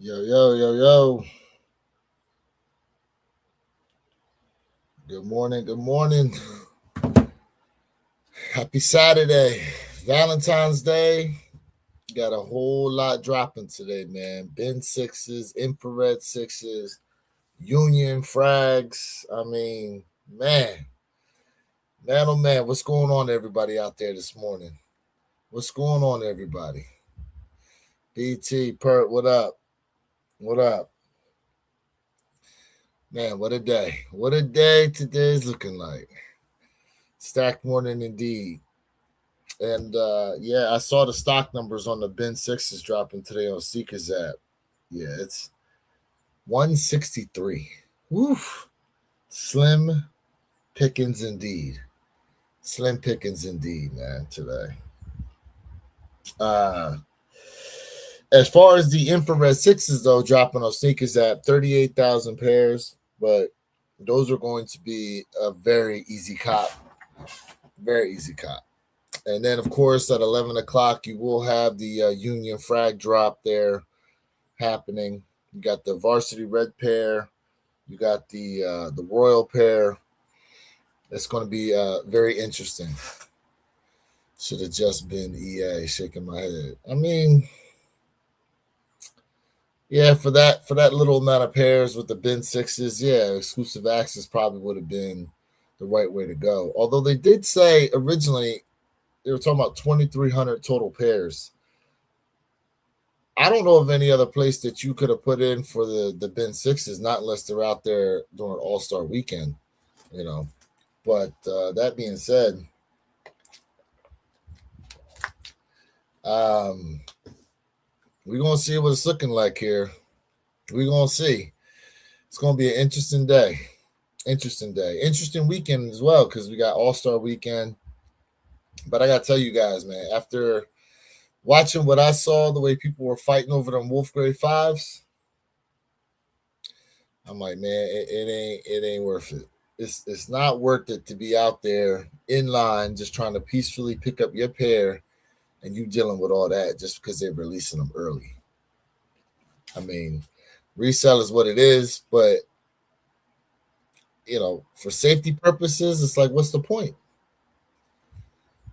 Yo, yo, yo, yo. Good morning. Good morning. Happy Saturday. Valentine's Day. Got a whole lot dropping today, man. Bin sixes, infrared sixes, union frags. I mean, man, oh man, what's going on, everybody out there this morning? What's going on, everybody? BT, Pert, what up? What up? Man, what a day. What a day today's looking like. Stacked morning indeed. And yeah, I saw the stock numbers on the bin sixes dropping today on Seeker's app. Yeah, it's 163. Woof. Slim pickings indeed. Slim pickings indeed, man, today. Uh as far as the infrared sixes, though, dropping on Seeker's app, 38,000 pairs, but those are going to be a very easy cop. Very easy cop. And then, of course, at 11 o'clock, you will have the Union Frag drop there happening. You got the Varsity Red pair. You got the Royal pair. It's going to be very interesting. Should have just been EA shaking my head. I mean, yeah, for that little amount of pairs with the bin sixes, yeah, exclusive access probably would have been the right way to go. Although they did say originally they were talking about 2,300 total pairs. I don't know of any other place that you could have put in for the bin sixes, not unless they're out there during All Star Weekend, you know. But that being said, we're gonna see what it's looking like here. We're gonna see. It's gonna be an interesting day. Interesting weekend as well because we got All Star Weekend. But I gotta tell you guys, man, after watching what I saw, the way people were fighting over them Wolf Grade fives, I'm like, man, it ain't worth it. It's not worth it to be out there in line just trying to peacefully pick up your pair and you dealing with all that just because they're releasing them early. I mean, resell is what it is, but you know, for safety purposes, it's like, what's the point?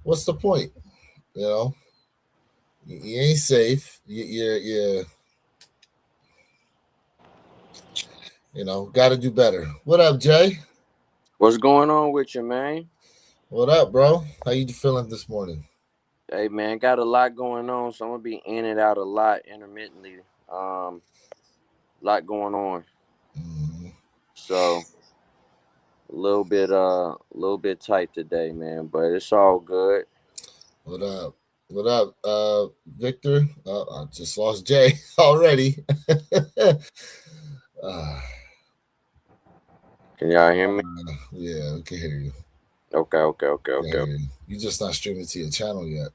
What's the point? You know, you ain't safe. You're you know, got to do better. What up, Jay? What's going on with you, man? What up, bro? How you feeling this morning? Hey, man, got a lot going on, so I'm gonna be in and out a lot intermittently. Lot going on, Mm-hmm. so a little bit tight today, man. But it's all good. What up? What up, Victor? I just lost Jay already. uh, Can y'all hear me? yeah, we can hear you. Okay, okay, okay, Yeah, okay. you just not streaming to your channel yet.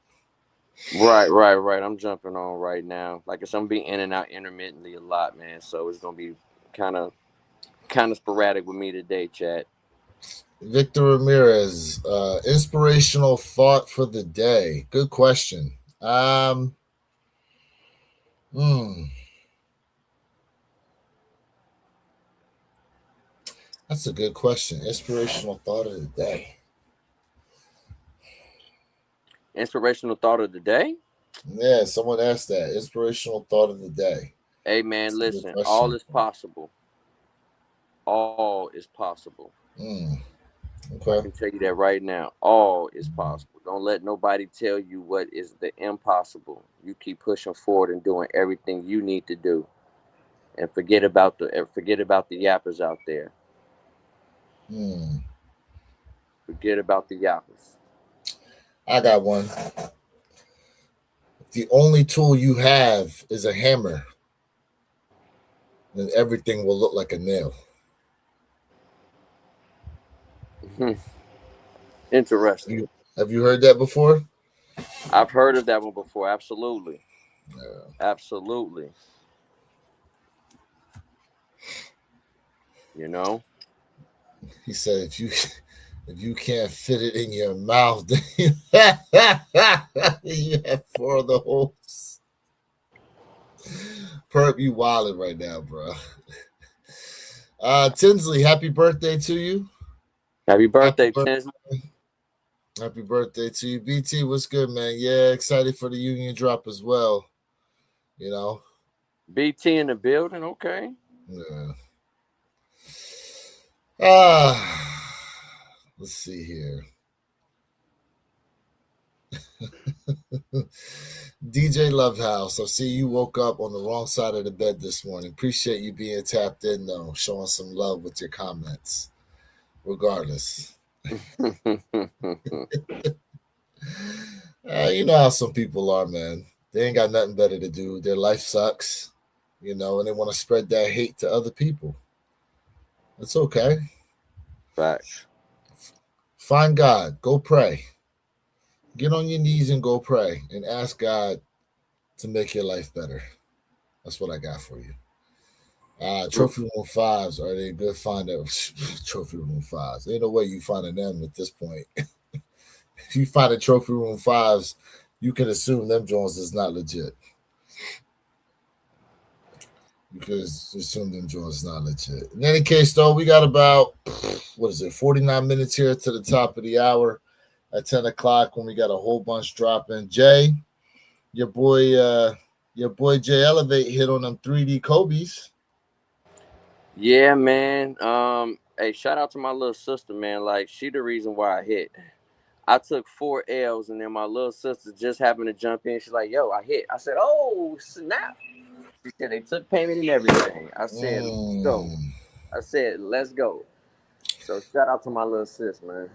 Right. I'm jumping on right now. Like I said, I'm gonna be in and out intermittently a lot, man. So it's gonna be kind of kind of sporadic with me today, chat. Victor Ramirez, inspirational thought for the day. Good question. Hmm, that's a good question. Inspirational thought of the day. Inspirational thought of the day. Yeah, someone asked that. Inspirational thought of the day. Hey, That's man, a good listen. All question. is possible. All is possible. Hmm. I Okay. can tell you that right now. All is possible. Don't let nobody tell you what is the impossible. You keep pushing forward and doing everything you need to do, and forget about the yappers out there. Hmm. Forget about the yappers. I got one. If the only tool you have is a hammer, then everything will look like a nail. Interesting. Have you heard that before? I've heard of that one before. Absolutely, Yeah. absolutely. You know. He said, if you can't fit it in your mouth, then you have four of the holes. Perp, you wildin' right now, bro. Tinsley, happy birthday to you. Happy Happy birthday, birthday. Tins. Happy birthday to you. BT, what's good, man? Yeah, excited for the union drop as well. You know? BT in the building. Okay. Yeah. Ah, let's see here. DJ Lovehouse, I see you woke up on the wrong side of the bed this morning. Appreciate you being tapped in, though, showing some love with your comments, regardless. You know how some people are, man. They ain't got nothing better to do. Their life sucks, and they want to spread that hate to other people. It's okay. Facts. Find God. Go pray. Get on your knees and go pray and ask God to make your life better. That's what I got for you. Trophy room fives, are they a good find? Trophy room fives. Ain't no way you finding them at this point. If you find a trophy room fives, you can assume them Jones is not legit. You can assume them Jones is not legit. In any case, though, we got about 49 minutes here to the top of the hour at 10 o'clock when we got a whole bunch dropping. Jay, your boy Jay Elevate hit on them 3D Kobe's. Yeah, man. Hey, shout out to my little sister, man. Like, she the reason why I hit. I took 4 L's, and then my little sister just happened to jump in. She's like, "Yo, I hit." I said, "Oh, snap!" She said they took payment and everything. I said, "Let's go." Mm. I said, "Let's go." So shout out to my little sis, man.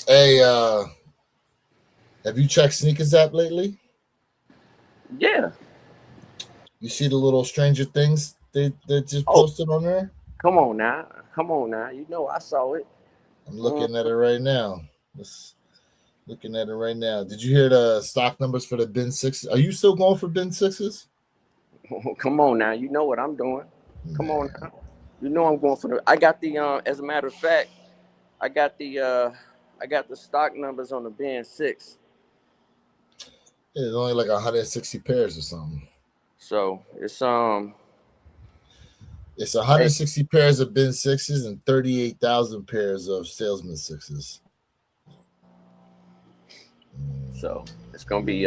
Hey, have you checked Sneakers app lately? Yeah. You see the little Stranger Things they just Oh, posted on there? come on now. Come on now. You know I saw it. I'm Mm. looking at it right now. Looking at it right now. Did you hear the stock numbers for the bin sixes? Are you still going for bin sixes? Come on now. You know what I'm doing. Come on Man, now. You know I'm going for the. I got the. As a matter of fact, I got the. I got the stock numbers on the band six. it's only like 160 pairs or something. So It's hey, 160 pairs of bin sixes and 38,000 pairs of salesman sixes. so it's gonna be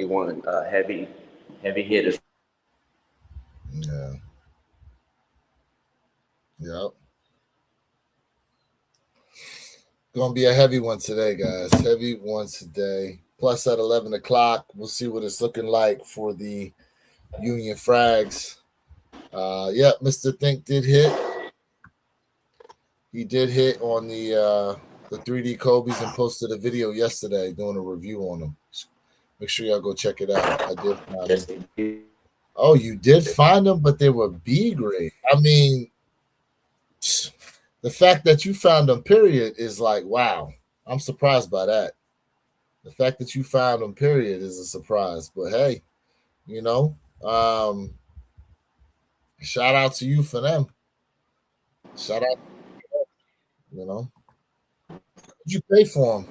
one heavy hitters. Yeah. Yep. Gonna be a heavy one today, guys. Heavy one today. Plus at 11 o'clock, we'll see what it's looking like for the Union Frags. Yep, Mr. Think did hit. He did hit on the 3D Kobe's and posted a video yesterday doing a review on them. Make sure y'all go check it out. I did find them. Yes, indeed. Oh, you did find them, but they were B grade. I mean, the fact that you found them, period, is like, wow. I'm surprised by that. The fact that you found them, period, is a surprise. But hey, you know, um, shout out to you for them. Shout out, you know. What'd you pay for them?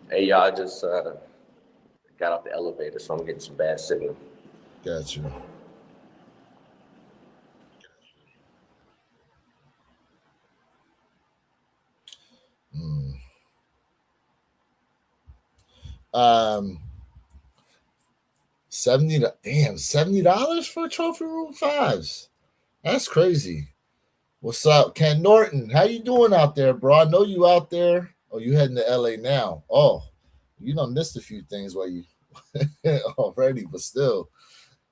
Hey, y'all just got off the elevator, so I'm getting some bad signal. Got you. Mm. Um, 70 damn, $70 for trophy room fives. That's crazy. What's up, Ken Norton? How you doing out there, bro? I know you out there. Oh, you heading to LA now. Oh, you done missed a few things while you already, but still.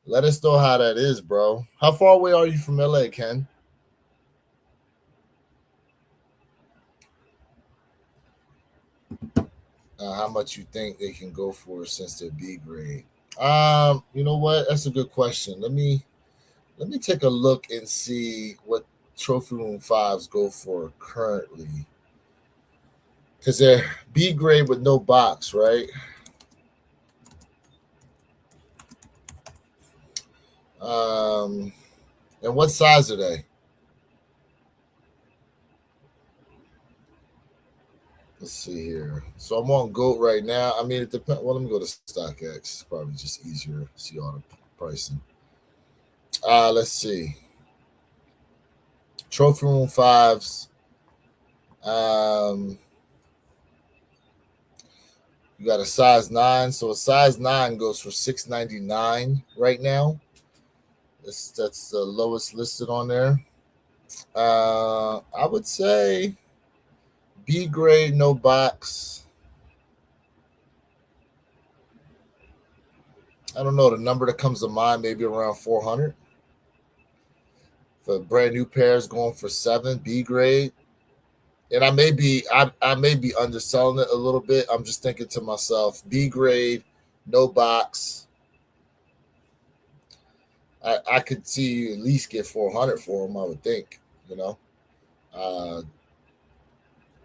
Let us know how that is, bro. How far away are you from LA, Ken? How much you think they can go for since they're B grade? You know what? That's a good question. Let me take a look and see what trophy room fives go for currently. Because they're B grade with no box, right? Um, and what size are they? Let's see here. So I'm on GOAT right now. I mean, it depends. Well, let me go to StockX. It's probably just easier to see all the pricing. Let's see. Trophy Room fives. Um, you got a size 9. So a size 9 goes for $6.99 right now. That's the lowest listed on there. I would say B grade, no box. I don't know the number that comes to mind. Maybe around 400. For brand new pairs going for 7 B grade. And I may be underselling it a little bit. I'm just thinking to myself, B grade, no box. I could see you at least get 400 for them. I would think, you know, uh,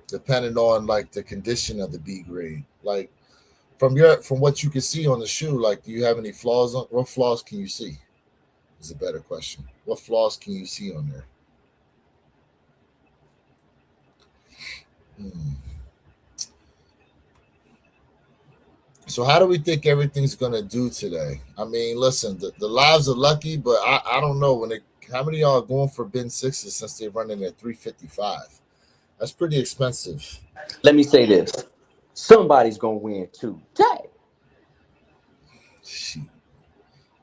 depending on like the condition of the B grade. Like from what you can see on the shoe, like do you have any flaws on? What flaws can you see? Is a better question. What flaws can you see on there? Hmm. So how do we think everything's gonna do today? I mean, listen, the lives are lucky, but I don't know when it. How many of y'all are going for bin sixes since they're running at 355? That's pretty expensive. Let me say this: somebody's gonna win today. Shit.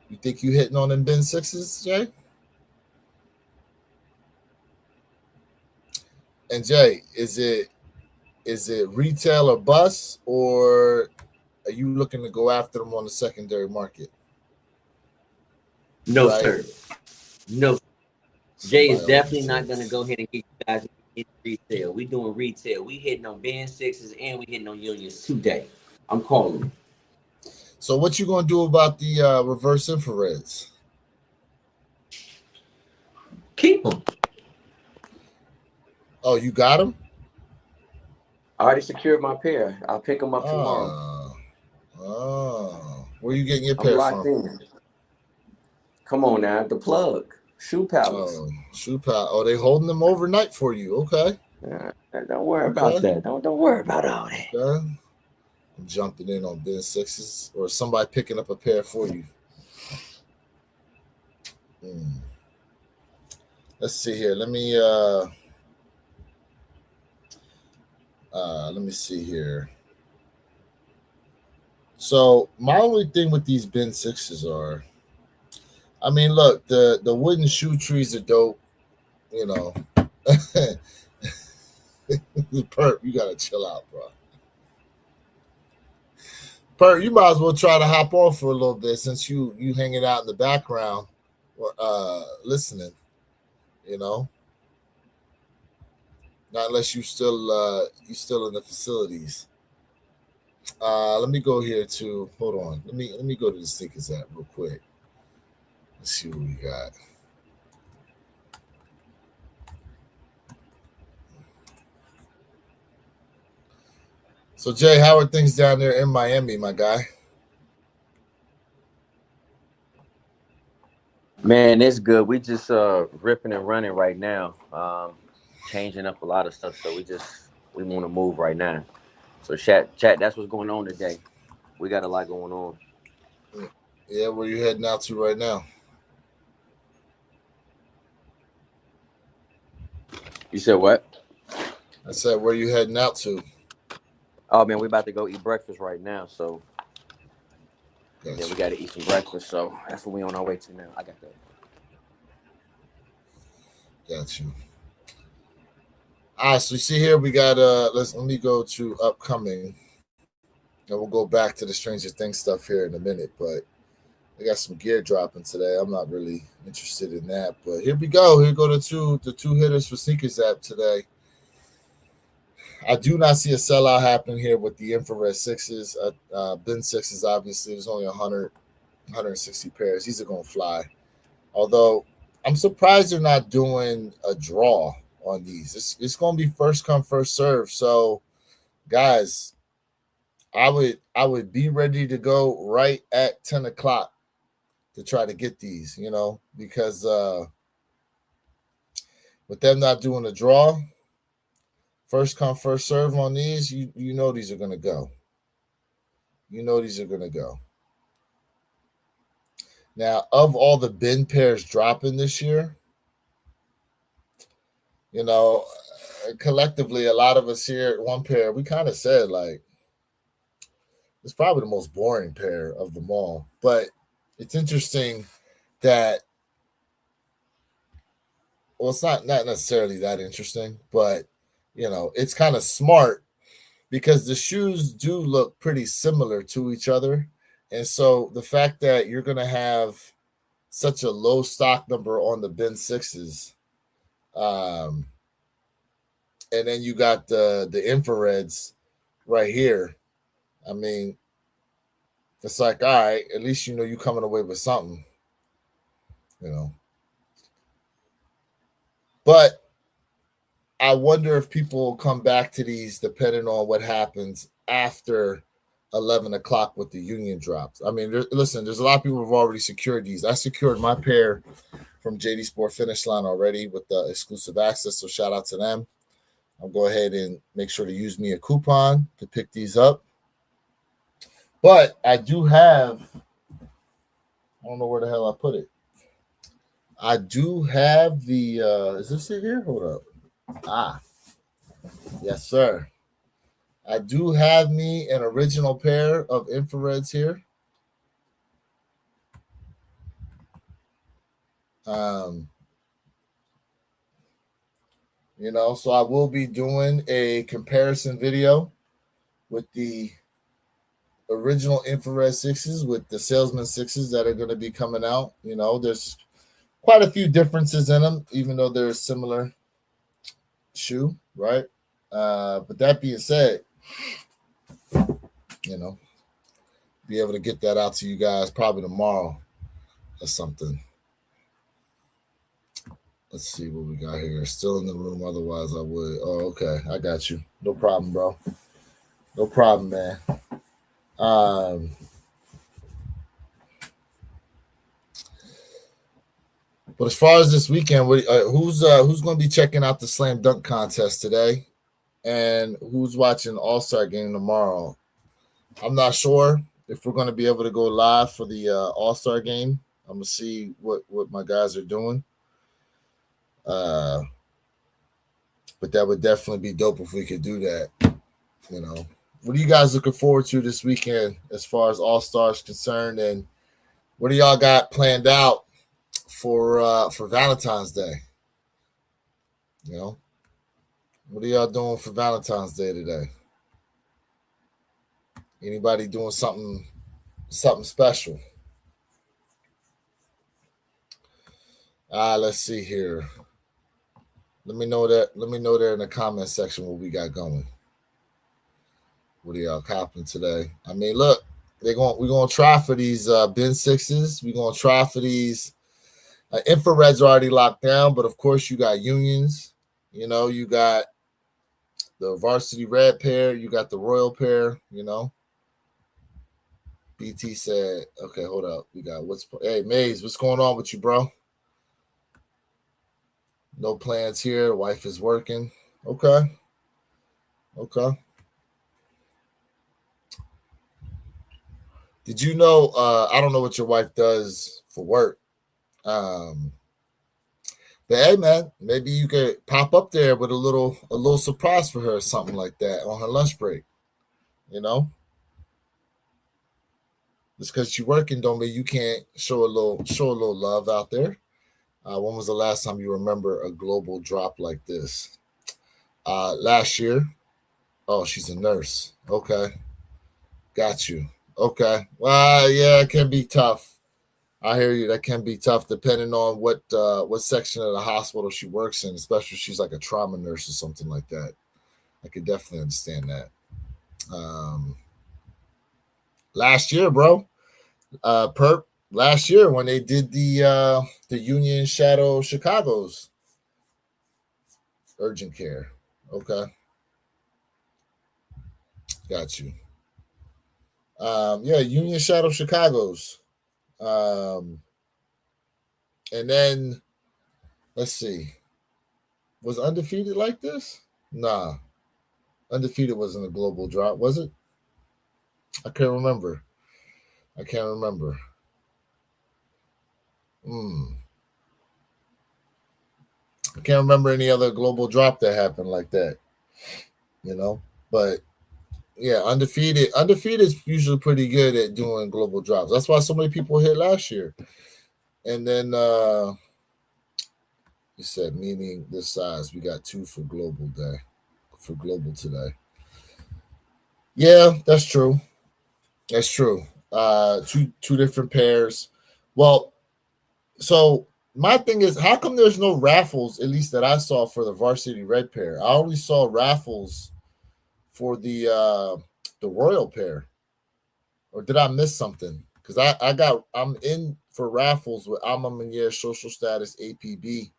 You think you hitting on them bin sixes, Jay? And Jay, is it retail or bus, or are you looking to go after them on the secondary market? No, Right? sir. No. Jay is Somebody on definitely not gonna retail. go ahead and get you guys in retail. We doing retail. We hitting on band sixes and we hitting on unions today. I'm calling it. So what you gonna do about the reverse infrareds? Keep them. Oh, you got them? I already secured my pair. I'll pick them up tomorrow. Oh, oh. Where you getting your I'm pair locked from? in. Come on now, the plug, Shoe Palace. Oh, shoe pal. Oh, they holding them overnight for you. Okay, Don't worry about okay, that. Don't worry about all that. okay. I'm jumping in on bin sixes, or somebody picking up a pair for you. Hmm. Let's see here. Let me see here. So my only thing with these bin sixes are, I mean, look, the wooden shoe trees are dope. You know, Perp, you gotta chill out, bro. Perp, you might as well try to hop on for a little bit since you hanging out in the background, or listening. You know, not unless you still in the facilities. Let me go here to hold on. Let me go to the sneakers app real quick. Let's see what we got. So Jay, how are things down there in Miami, my guy? Man, it's good. We just ripping and running right now. Changing up a lot of stuff. So we want to move right now. So chat. That's what's going on today. We got a lot going on. Yeah, where you heading out to right now? You said what? I said, where you heading out to? Oh man, we about to go eat breakfast right now. So yeah, we Got you. got to eat some breakfast. So that's what we on our way to now. I got that. Got you. All right, so you see here we got let me go to upcoming, and we'll go back to the Stranger Things stuff here in a minute, but they got some gear dropping today. I'm not really interested in that, but here we go. Here go the two hitters for sneakers app today. I do not see a sellout happening here with the infrared sixes. Bin sixes, obviously, there's only 160 pairs. These are going to fly. Although I'm surprised they're not doing a draw on these. It's going to be first come, first serve. So, guys, I would be ready to go right at 10 o'clock to try to get these. Because with them not doing a draw, First come, first serve on these. You know these are gonna go. You know these are gonna go. Now, of all the bin pairs dropping this year, you know, collectively, a lot of us here at one pair, we kind of said like it's probably the most boring pair of them all. But it's interesting that well, it's not necessarily that interesting, but it's kind of smart because the shoes do look pretty similar to each other. And so the fact that you're going to have such a low stock number on the bin sixes, um, and then you got the infrareds right here. I mean, it's like, all right, at least you coming away with something, you know. But I wonder if people will come back to these depending on what happens after 11 o'clock with the union drops. I mean, listen, there's a lot of people who have already secured these. I secured my pair from JD Sport Finish Line already with the exclusive access, so shout out to them. I'll go ahead and make sure to use me a coupon to pick these up. But I do have, I don't know where the hell I put it. I do have the, is this it here? Hold up. Ah, yes, sir. I do have me an original pair of infrareds here. Um, so I will be doing a comparison video with the original infrared sixes with the salesman sixes that are going to be coming out. There's quite a few differences in them, even though they're a similar shoe, right? But that being said, be able to get that out to you guys probably tomorrow or something. Let's see what we got here. Still in the room, otherwise I would. Oh, okay. I got you. No problem, bro. No problem, man. But as far as this weekend, who's going to be checking out the slam dunk contest today, and who's watching All-Star game tomorrow? I'm not sure if we're going to be able to go live for the All-Star game. I'm gonna see what my guys are doing. But that would definitely be dope if we could do that. What are you guys looking forward to this weekend as far as All Stars concerned, and what do y'all got planned out for Valentine's Day? What are y'all doing for Valentine's Day today? Anybody doing something special? Let's see here. Let me know there in the comment section what we got going. What are y'all copping today? I mean, look, we're gonna try for these bin sixes. We're gonna try for these infrareds already locked down, but of course you got unions. You got the varsity red pair, you got the royal pair. BT said, okay, hold up. We got hey Maze, what's going on with you, bro? No plans here. Wife is working. Okay. Did you know? I don't know what your wife does for work. But hey, man, maybe you could pop up there with a little surprise for her or something like that on her lunch break. Just because she's working don't mean you can't show a little love out there. When was the last time you remember a global drop like this? Last year. Oh, she's a nurse. Okay, got you. Okay, well, yeah, it can be tough. I hear you. That can be tough depending on what section of the hospital she works in, especially if she's like a trauma nurse or something like that. I could definitely understand that. Last year, bro, Perp, last year when they did the Union Shadow Chicago's urgent care. Okay, got you. Yeah, Union Shadow Chicago's. And then let's see, was undefeated like this? Nah. Undefeated wasn't a global drop, was it? I can't remember. I can't remember. Hmm. I can't remember any other global drop that happened like that. You know, but yeah, undefeated is usually pretty good at doing global drops. That's why so many people hit last year. And then you said meaning this size. We got two for global day. For global today. Yeah, that's true. That's true. Two different pairs. Well, so my thing is, how come there's no raffles? At least that I saw for the varsity red pair. I only saw raffles for the royal pair. Or did I miss something? Because I'm in for raffles with Alma Manier social status APB,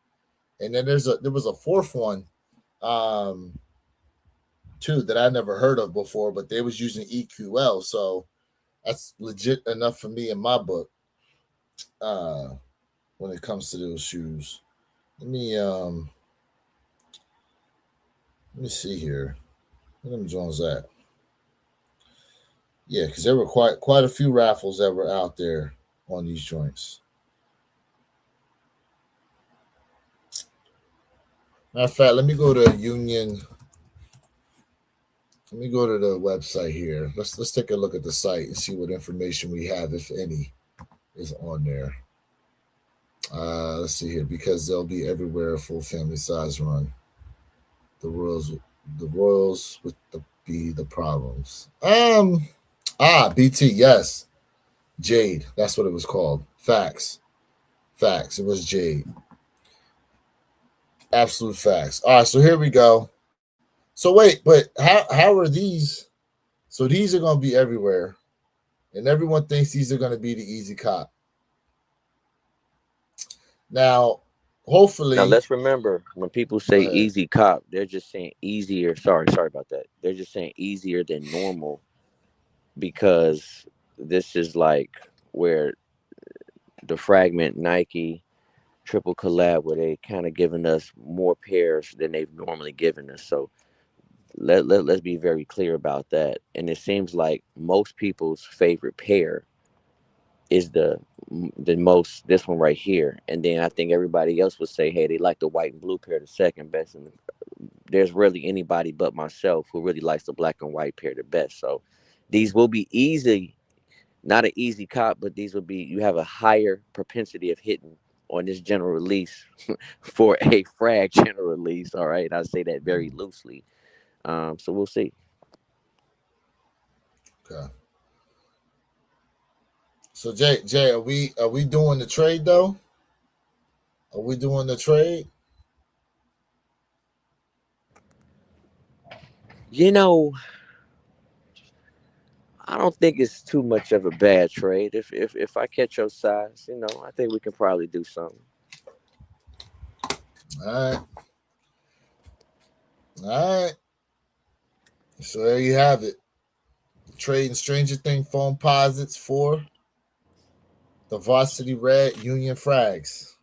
and then there was a fourth one, um, too, that I never heard of before, but they was using EQL, so that's legit enough for me in my book. Uh, when it comes to those shoes, let me um let me see here. Where them Jones at? Yeah, because there were quite a few raffles that were out there on these joints. Matter of fact, let me go to Union. Let me go to the website here. Let's take a look at the site and see what information we have, if any, is on there. Let's see here, because they'll be everywhere. Full family size run. The Royals, the Royals with the problems. BT, yes, Jade. That's what it was called. Facts, facts. It was Jade. Absolute facts. All right, so here we go. So wait, but how are these? So these are going to be everywhere, and everyone thinks these are going to be the easy cop. Now, Now hopefully, let's remember when people go say ahead. easy cop, they're just saying easier. Sorry about that. They're just saying easier than normal because this is like where the fragment Nike triple collab where they kind of giving us more pairs than they've normally given us. So let's be very clear about that. And it seems like most people's favorite pair is the most this one right here. And then I think everybody else would say, hey, they like the white and blue pair the second best. And there's really anybody but myself who really likes the black and white pair the best. So these will be easy, not an easy cop, but these will be you have a higher propensity of hitting on this general release for a frag general release. All right, I say that very loosely. So we'll see. Okay. So Jay, are we doing the trade though? Are we doing the trade? You know, I don't think it's too much of a bad trade. If I catch your size, I think we can probably do something. All right, all right. So there you have it. Trading Stranger Thing foam posits for the Varsity Red Union Frags.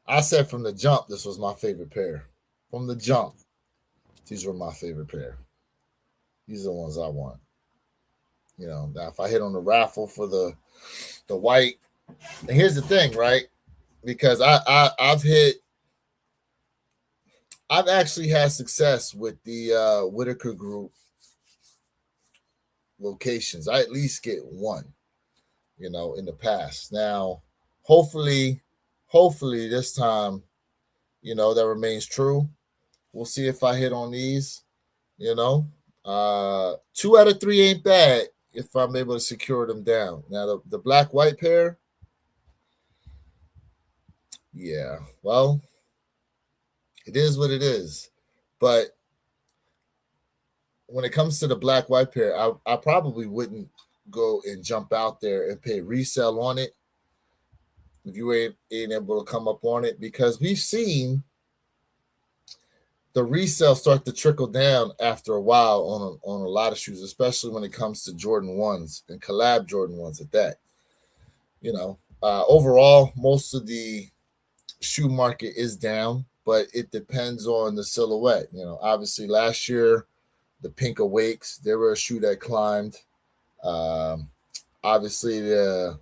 I said from the jump, this was my favorite pair. From the jump, these were my favorite pair. These are the ones I want. Now if I hit on the raffle for the white, and here's the thing, right? Because I've actually had success with the Whitaker Group locations. I at least get one, in the past. Now, hopefully, hopefully this time, that remains true. We'll see if I hit on these. You know, 2 out of 3 ain't bad if I'm able to secure them down. Now the black white pair, yeah. Well, it is what it is. But when it comes to the black white pair, I probably wouldn't go and jump out there and pay resale on it if you ain't able to come up on it, because we've seen the resale start to trickle down after a while on a lot of shoes, especially when it comes to Jordan ones and collab Jordan ones at that. Overall, most of the shoe market is down. but it depends on the silhouette. Obviously last year the Pink Awakes, they were a shoe that climbed. Um, Obviously the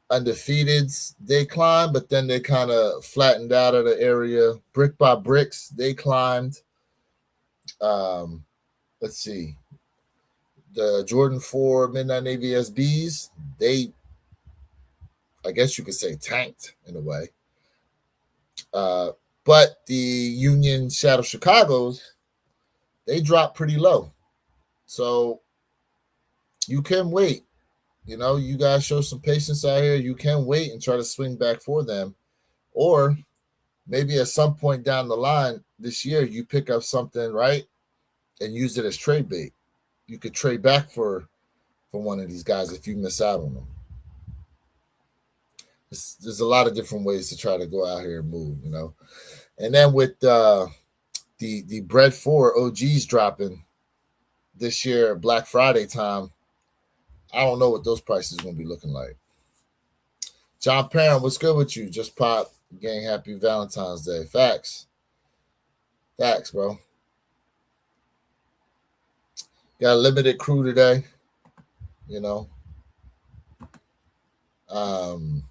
Undefeateds, they climbed, but then they kind of flattened out of the area. Brick by Bricks, they climbed. Um, let's see, the Jordan 4 Midnight Navy SBs, they, I guess you could say, tanked in a way. Uh, but the Union Shadow Chicago's, they dropped pretty low. So you can wait. You guys show some patience out here. You can wait and try to swing back for them. Or maybe at some point down the line this year, you pick up something, right, and use it as trade bait. You could trade back for one of these guys if you miss out on them. There's a lot of different ways to try to go out here and move. And then with the Bread 4 OGs dropping this year, Black Friday time, I don't know what those prices are going to be looking like. John Parent, what's good with you? Just pop, gang, happy Valentine's Day. Facts, bro. Got a limited crew today. you know. Um,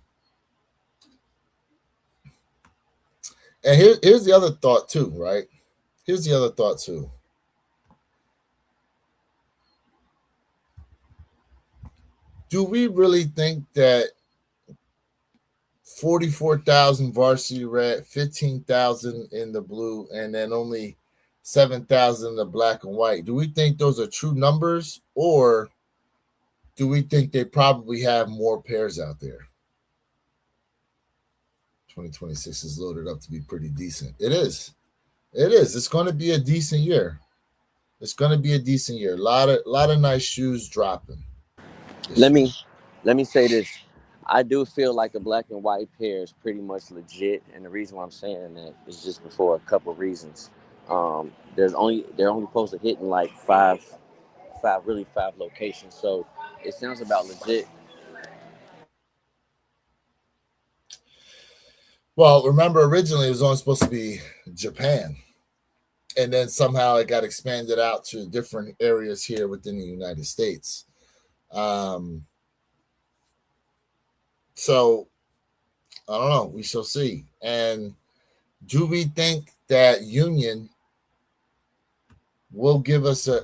and here's the other thought too, right? Here's the other thought too. Do we really think that 44,000 varsity red, 15,000 in the blue, and then only 7,000 in the black and white? Do we think those are true numbers, or do we think they probably have more pairs out there? 2026 is loaded up to be pretty decent. It is. It is. It's going to be a decent year. It's going to be a decent year. A lot of nice shoes dropping this Let year. me say this. I do feel like a black and white pair is pretty much legit, and the reason why I'm saying that is just for a couple of reasons. They're only supposed to hit in like five locations, so it sounds about legit. Well, remember originally it was only supposed to be Japan, and then somehow it got expanded out to different areas here within the United States. Um, so I don't know. We shall see. And do we think that Union will give us a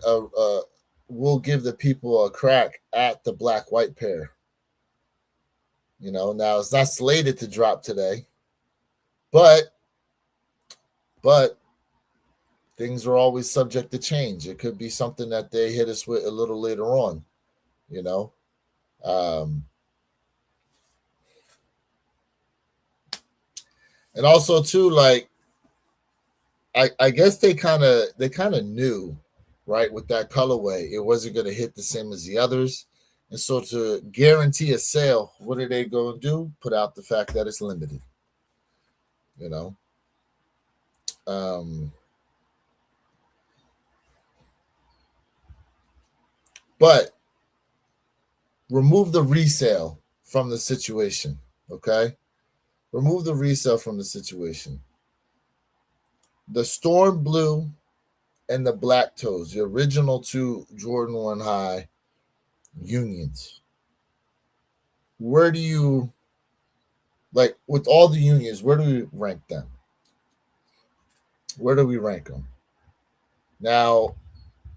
will give the people a crack at the black white pair? Now it's not slated to drop today, but but things are always subject to change. It could be something that they hit us with a little later on. You know, um, and also too, like I guess they kind of knew, right, with that colorway, it wasn't going to hit the same as the others, and so to guarantee a sale, what are they going to do? Put out the fact that it's limited. You know, um, but remove the resale from the situation. Okay, remove the resale from the situation. The storm blue and the black toes, the original two Jordan 1 high unions. Where do you like with all the unions? Where do we rank them? Where do we rank them? Now,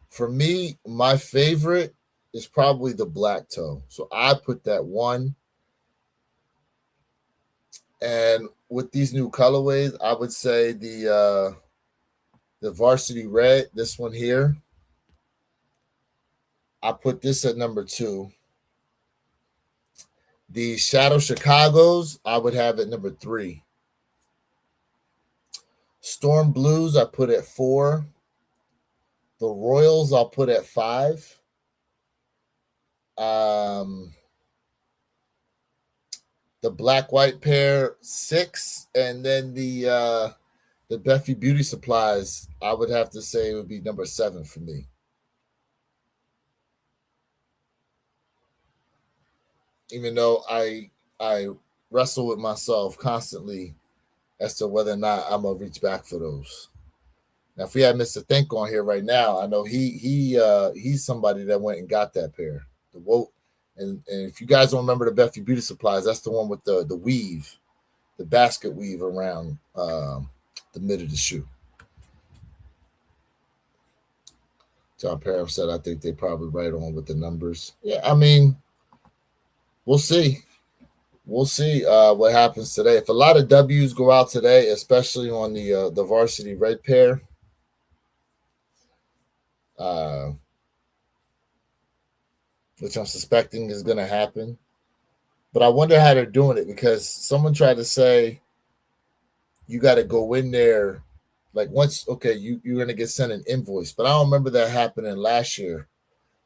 for me, my favorite is probably the black toe. So I put that one. And with these new colorways, I would say the varsity red, this one here, I put this at number 2. The Shadow Chicago's, I would have at number 3. Storm Blues, I put at 4. The Royals, I'll put at 5. Um, the black white pair 6, and then the Beffy Beauty Supplies, I would have to say it would be number 7 for me. Even though I wrestle with myself constantly as to whether or not I'm gonna reach back for those. Now, if we had Mr. Think on here right now, I know he's somebody that went and got that pair. The Woke, and if you guys don't remember the Beffy Beauty Supplies, that's the one with the weave, the basket weave around the mid of the shoe. John Parham said, I think they probably right on with the numbers. Yeah, I mean, we'll see. We'll see what happens today. If a lot of W's go out today, especially on the varsity red pair, uh, which I'm suspecting is going to happen. But I wonder how they're doing it, because someone tried to say you got to go in there like once, okay, you're going to get sent an invoice. But I don't remember that happening last year.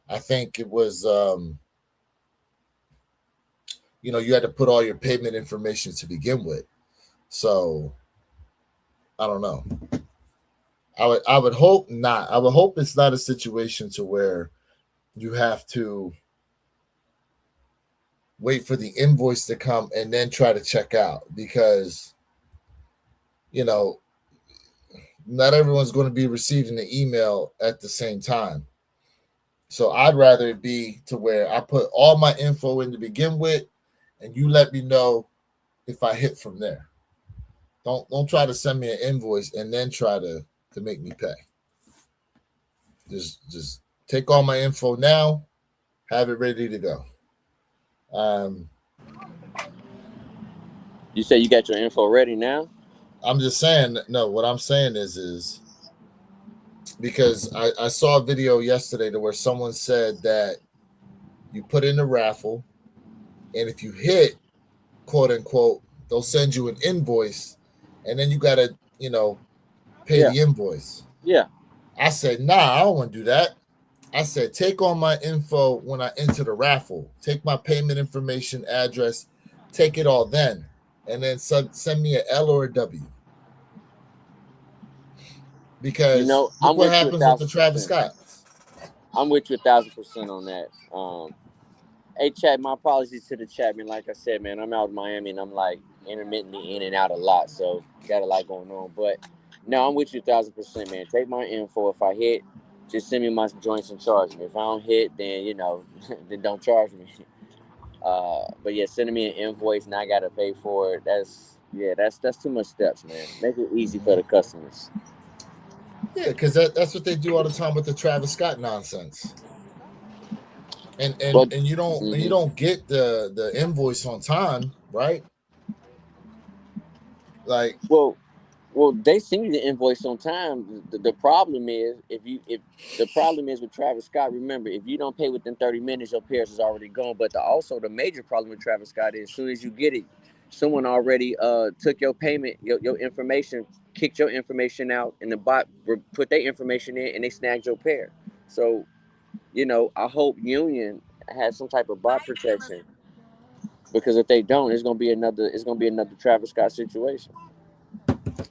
I think it was, you had to put all your payment information to begin with. So I don't know. I would hope not. I would hope it's not a situation to where you have to wait for the invoice to come and then try to check out, because not everyone's going to be receiving the email at the same time. So I'd rather it be to where I put all my info in to begin with, and you let me know if I hit from there. Don't try to send me an invoice and then try to make me pay. Just take all my info now, have it ready to go. You say you got your info ready now? I'm just saying, no, what I'm saying is because I saw a video yesterday to where someone said that you put in a raffle, and if you hit, quote unquote, they'll send you an invoice, and then you got to, pay the invoice. Yeah. I said, nah, I don't want to do that. I said, take all my info when I enter the raffle. Take my payment information, address, take it all then, and then send me an L or a W. Because look what happens with the Travis Scott. I'm with you 1,000% on that. Hey, chat, my apologies to the chat, man. Like I said, man, I'm out in Miami, and I'm like intermittently in and out a lot, so got a lot going on. But no, I'm with you 1,000%, man. Take my info. If I hit, just send me my joints and charge me. If I don't hit, then then don't charge me. But yeah, sending me an invoice and I gotta pay for it. That's too much steps, man. Make it easy for the customers. Yeah, because that's what they do all the time with the Travis Scott nonsense. And you don't get the invoice on time, right? Like, well, they send you the invoice on time. The problem is if the problem is with Travis Scott. Remember, if you don't pay within 30 minutes, your pairs is already gone. But also the major problem with Travis Scott is as soon as you get it, someone already took your payment, your information, kicked your information out, and the bot put their information in, and they snagged your pair. So I hope Union has some type of bot protection, because if they don't, it's gonna be another Travis Scott situation.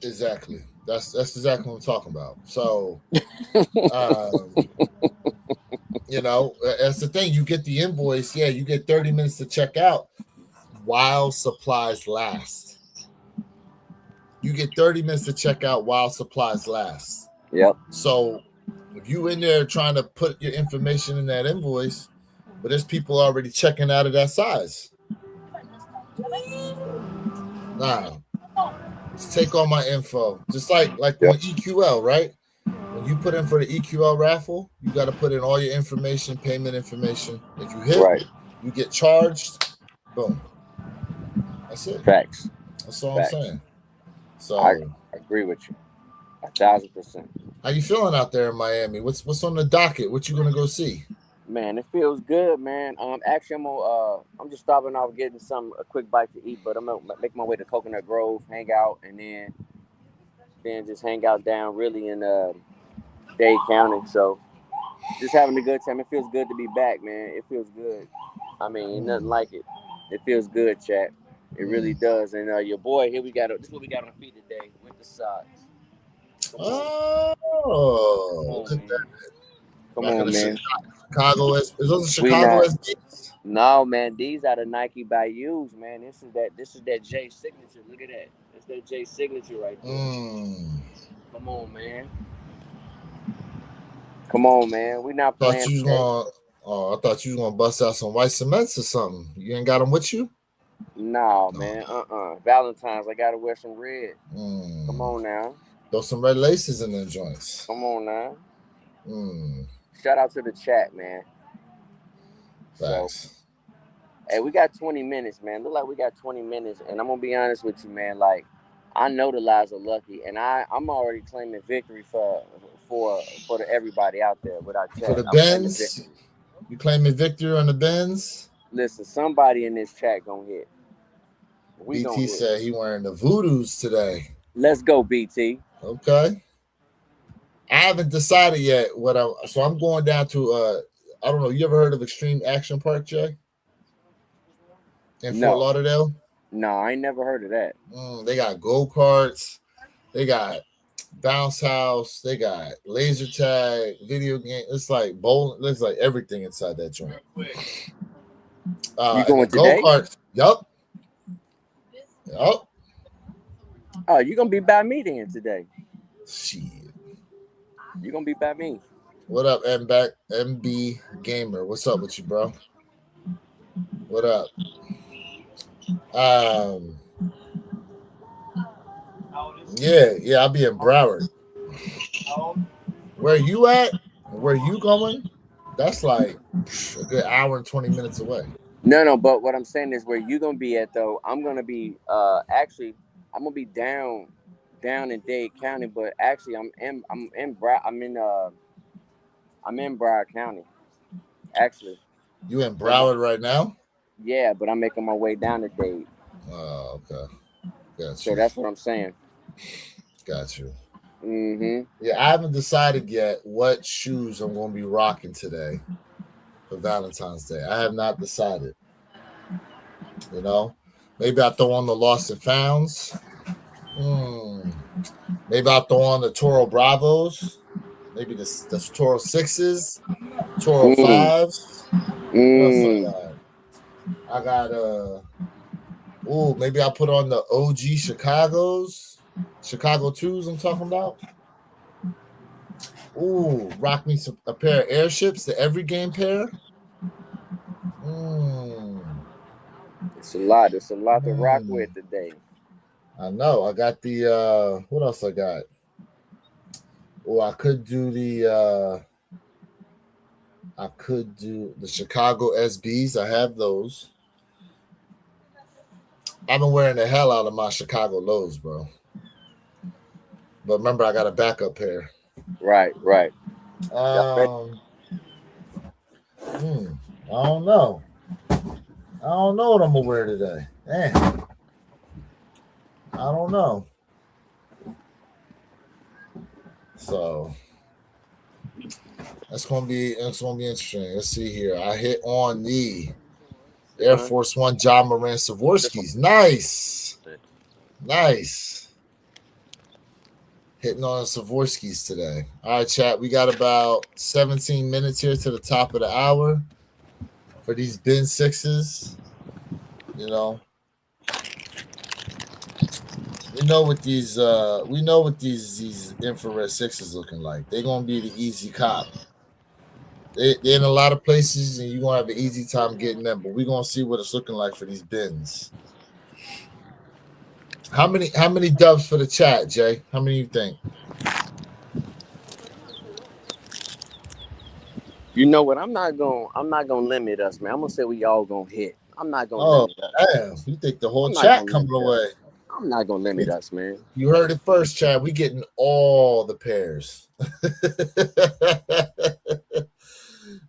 exactly. That's exactly what I'm talking about. So, that's the thing. You get the invoice, yeah, you get 30 minutes to check out while supplies last. You get 30 minutes to check out while supplies last. Yep. So if you in there trying to put your information in that invoice, but there's people already checking out of that size. Nah. Just take all my info. Just like on EQL, right? When you put in for the EQL raffle, you got to put in all your information, payment information. If you hit, you get charged. Boom. That's it. Facts. That's all I'm saying. So I agree with you 1,000%. How you feeling out there in Miami? What's on the docket? What you gonna go see? Man, it feels good, man. Actually, I'm just stopping off getting a quick bite to eat, but I'm gonna make my way to Coconut Grove, hang out, and then just hang out down really in Dade County. So just having a good time. It feels good to be back, man. It feels good. I mean, ain't nothing like it. It feels good, chat. It really does. And your boy here, this is what we got on feet today with the socks. Oh, look at that. Come on, man. Chicago is those Chicago SBs? No, man, these are the Nike Bayous, man. This is that J signature. Look at that. That's that J signature right there. Mm. Come on, man. Come on, man. We not Thought playing you was today. gonna. Oh, I thought you was gonna bust out some white cements or something. You ain't got them with you? No, No. man. Valentine's, I gotta wear some red. Come Mm. on now. Throw some red laces in them joints. Come on now. Mm. Shout out to the chat, man. So, Facts. hey, we got 20 minutes, man. Look like we got 20 minutes, and I'm gonna be honest with you, man. Like, I know the lies are lucky, and I'm already claiming victory for everybody out there with our For chat. the I'm claiming Benz, victory. you claiming victory on the Benz? Listen, somebody in this chat gonna hit. We gonna BT hit. said he wearing the Voodoos today. Let's go, BT. Okay. I haven't decided yet what I. So I'm going down to. I don't know. You ever heard of Extreme Action Park, Jay? In Fort No, Lauderdale? no, I ain't never heard of that. They got go karts. They got bounce house. They got laser tag, video game. It's like bowling. It's like everything inside that joint. You And the going go today? karts. Yup. Yup. Oh, you gonna be by me then today? Shit. You gonna be by me? What up, MB Gamer? What's up with you, bro? What up? Um. Yeah. I'll be in Broward. Where you at? Where you going? That's like a good hour and 20 minutes away. No. But what I'm saying is, where you gonna be at though? I'm gonna be actually, I'm gonna be down in Dade County, but actually I'm in Broward County actually. You in But Broward right now? yeah, but I'm making my way down to Dade. Oh, okay. Got So you. that's what I'm saying. Got you. Mm-hmm. Yeah, I haven't decided yet what shoes I'm going to be rocking today for Valentine's Day. I have not decided. You know, maybe I throw on the Lost and Founds. Hmm. Maybe I'll throw on the Toro Bravos. Maybe the Toro Sixes, Toro Mm. Fives. What else I Mm. got? I got maybe I'll put on the OG Chicago twos. I'm talking about. Rock me a pair of airships, the every game pair. Mm, It's a lot. It's a lot to rock mm. with today. I know. I got the what else I got? I could do the Chicago SBs. I have those. I've been wearing the hell out of my Chicago lows, bro. But remember, I got a backup pair. Right, right. Y'all ready? Um, I don't know. I don't know what I'm gonna wear today. I don't know. So that's gonna be interesting. Let's see here. I hit on the Air Uh-huh. Force One John Moran Savorskis. Nice. Nice. Hitting on the Savorskis today. All right, chat. We got about 17 minutes here to the top of the hour for these bin sixes. You know, we know what these infrared sixes looking like. They're gonna be the easy cop. They're in a lot of places, and you're gonna have an easy time getting them. But we're gonna see what it's looking like for these bins. How many dubs for the chat, Jay? How many you think? You know what? I'm not gonna limit us, man. I'm gonna say we all gonna hit. I'm not gonna Oh, limit us. damn! You think the whole I'm not chat gonna coming limit away? us. I'm not gonna limit us, man. You heard it first, Chad. We getting all the pairs.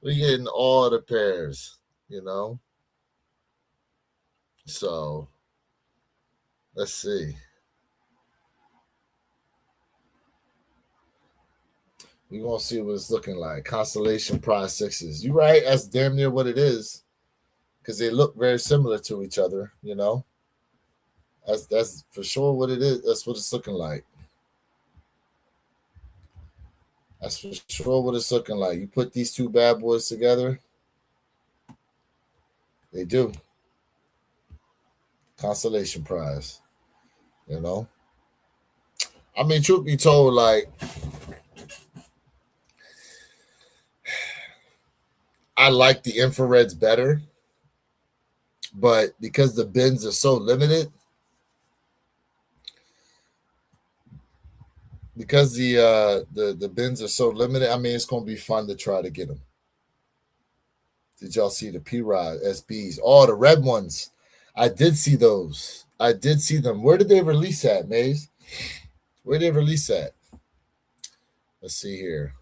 We getting all the pairs. You know. So let's see. We gonna see what it's looking like. Constellation Prize sixes. You right? That's damn near what it is. Because they look very similar to each other. You know. That's for sure what it is. That's what it's looking like. That's for sure what it's looking like. You put these two bad boys together. They do. Consolation prize. You know? I mean, truth be told, like, I like the infrareds better, but because the bins are so limited, because the bins are so limited, I mean, it's gonna be fun to try to get them. Did y'all see the P-Rod SBs? Oh, the red ones. I did see those. I did see them. Where did they release at, Maze? Where did they release at? Let's see here.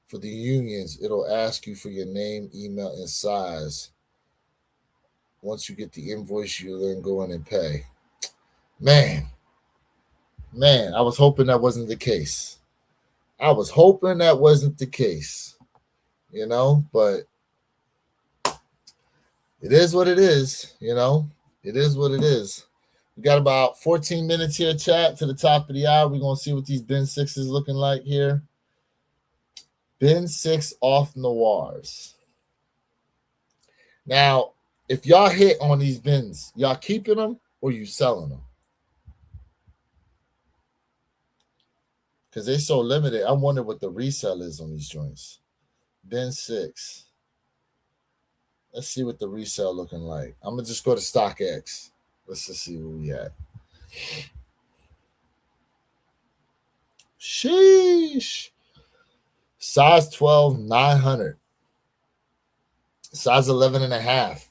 For the unions, it'll ask you for your name, email, and size. Once you get the invoice, you'll then go in and pay. Man, I was hoping that wasn't the case. I was hoping that wasn't the case, you know, but it is what it is, you know. It is what it is. We got about 14 minutes here, chat, to the top of the hour. We're going to see what these bin 6 is looking like here. Bin 6 off noirs. Now, if y'all hit on these bins, y'all keeping them or you selling them? Because they so limited. I wonder what the resale is on these joints. Bin 6. Let's see what the resale looking like. I'm going to just go to StockX. Let's just see where we at. Sheesh. Size 12, 900. Size 11 and a half,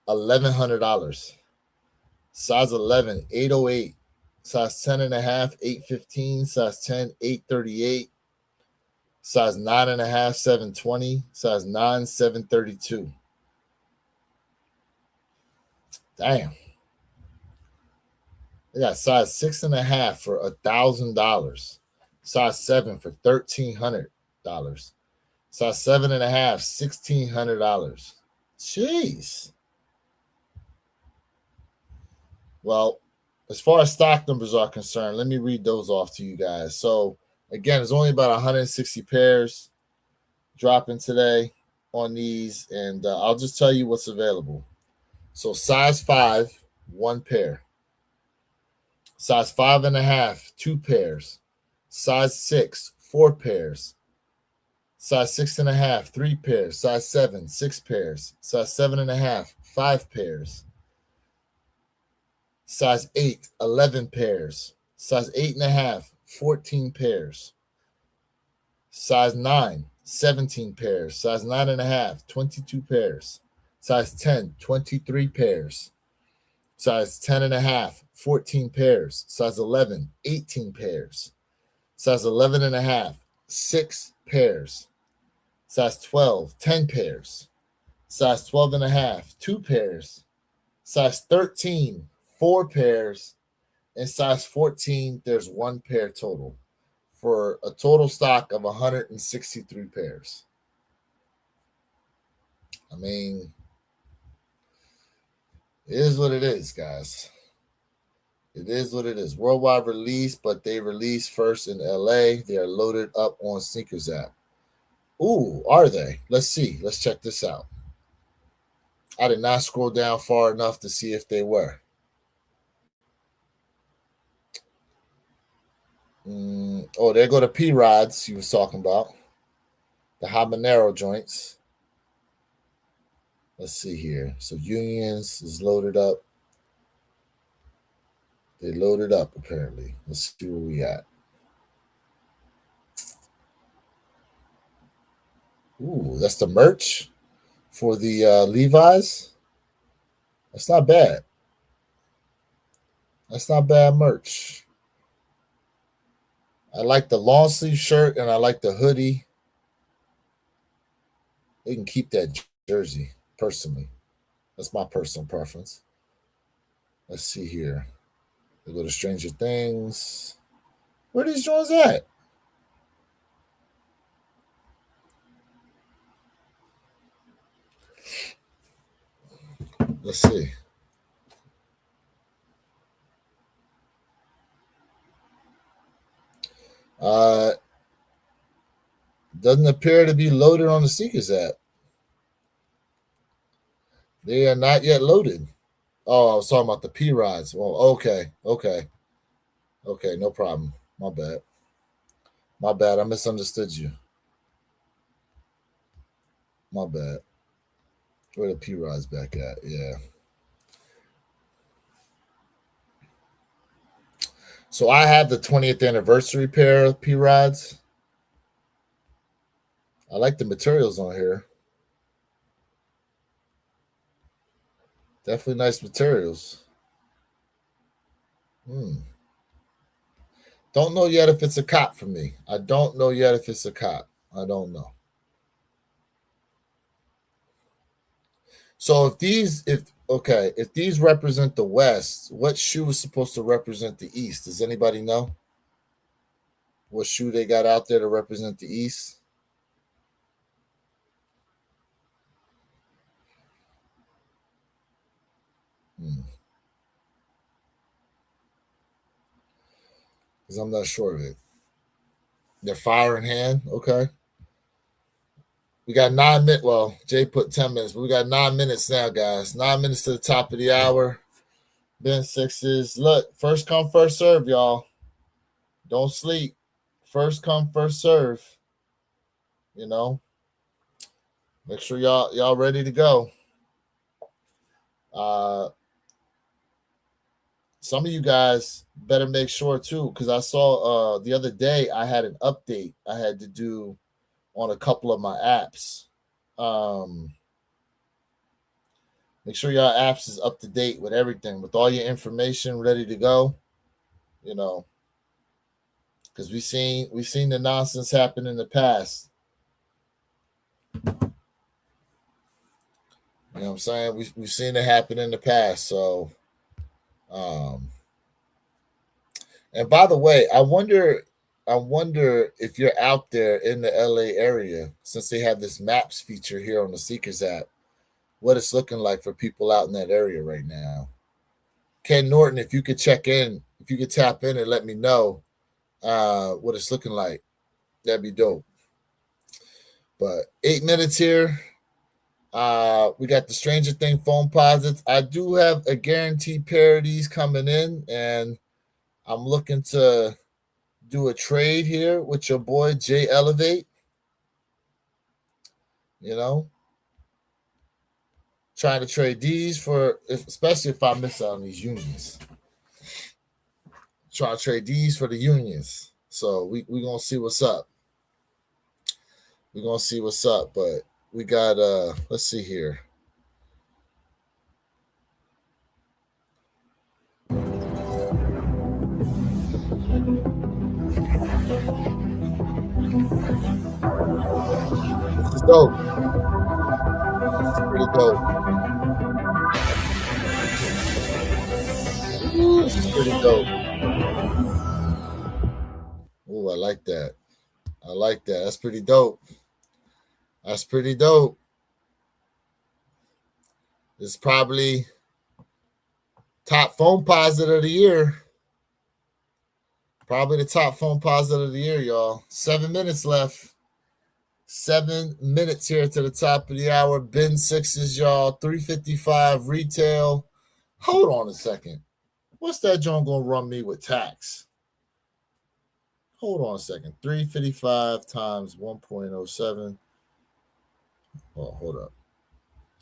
$1,100. Size 11, 808. Size 10 and a half, 815. Size 10, 838. Size 9 and a half, 720. Size 9, 732. Damn. They got size 6 and a half for $1,000. Size 7 for $1,300. Size 7 and a half, $1,600. Jeez. Well, as far as stock numbers are concerned, let me read those off to you guys. So, again, it's only about 160 pairs dropping today on these, and I'll just tell you what's available. So, size 5, 1 pair. Size 5 and a half, 2 pairs. Size 6, 4 pairs. Size 6 and a half, 3 pairs. Size 7, 6 pairs. Size 7 and a half, 5 pairs. Size 8, 11 pairs. Size 8 and a half, 14 pairs. Size 9, 17 pairs. Size 9 and a half, 22 pairs. Size 10, 23 pairs. Size 10 and a half, 14 pairs. Size 11, 18 pairs. Size 11 and a half, 6 pairs. Size 12, 10 pairs. Size 12 and a half, 2 pairs. Size 13, 4 pairs. And size 14, there's 1 pair total for a total stock of 163 pairs. I mean, it is what it is, guys. It is what it is. Worldwide release, but they release first in LA. They are loaded up on Sneakers app. Ooh, are they? Let's see. Let's check this out. I did not scroll down far enough to see if they were. Oh, there go the P-Rods you was talking about. The habanero joints. Let's see here. So Unions is loaded up. They loaded up, apparently. Let's see where we at. Ooh, that's the merch for the Levi's. That's not bad. That's not bad merch. I like the long sleeve shirt and I like the hoodie. They can keep that jersey, personally. That's my personal preference. Let's see here. They go to Stranger Things. Where are these joints at? Let's see. Doesn't appear to be loaded on the Sneakers app. They are not yet loaded. Oh, I was talking about the P rods. Well, okay, no problem. My bad. My bad. I misunderstood you. My bad. Where the P rods back at? Yeah. So I have the 20th anniversary pair of P rods. I like the materials on here. Definitely nice materials. Don't know yet if it's a cop for me. I don't know yet if it's a cop. I don't know. So if these represent the West, what shoe is supposed to represent the East? Does anybody know what shoe they got out there to represent the East? Because I'm not sure of it. They're fire in hand. Okay. We got 9 minutes. Well, Jay put 10 minutes, but we got 9 minutes now, guys. 9 minutes to the top of the hour. Ben sixes. Look, first come, first serve, y'all. Don't sleep. First come, first serve. You know, make sure y'all ready to go. Some of you guys better make sure too, because I saw the other day I had an update I had to do on a couple of my apps. Make sure your apps is up to date with everything, with all your information ready to go. You know, because we've seen the nonsense happen in the past. You know what I'm saying? We've seen it happen in the past. So, and by the way, I wonder if you're out there in the LA area, since they have this maps feature here on the Seekers app, what it's looking like for people out in that area right now. Ken Norton, if you could check in, if you could tap in and let me know what it's looking like, that'd be dope. But 8 minutes here. We got the Stranger Thing phone posits. I do have a guaranteed pair of these coming in, and I'm looking to do a trade here with your boy Jay Elevate. You know, trying to trade these for, especially if I miss out on these unions. Trying to trade these for the unions. So we gonna see what's up. We're gonna see what's up, but we got let's see here. This is dope. This is pretty dope. Ooh, this is pretty dope. Ooh, I like that. I like that. That's pretty dope. That's pretty dope. It's probably top phone posit of the year. Probably the top phone posit of the year, y'all. 7 minutes left. 7 minutes here to the top of the hour. Ben sixes, y'all. 355 retail. Hold on a second. What's that joint gonna run me with tax? Hold on a second. 355 times 1.07. Oh, hold up.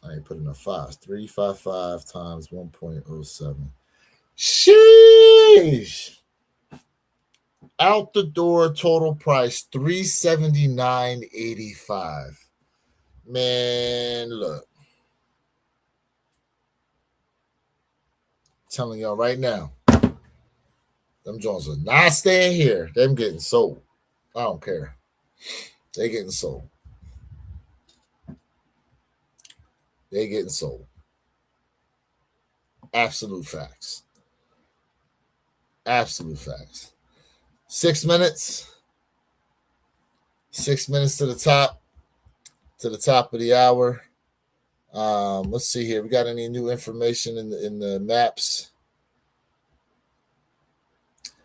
I ain't putting enough fives. 355 times 1.07. Sheesh. Out the door, total price 379.85. Man, look. I'm telling y'all right now. Them Jones are not staying here. Them getting sold. I don't care. They getting sold. They getting sold. Absolute facts. Absolute facts. 6 minutes. 6 minutes to the top of the hour. Let's see here. We got any new information in the maps?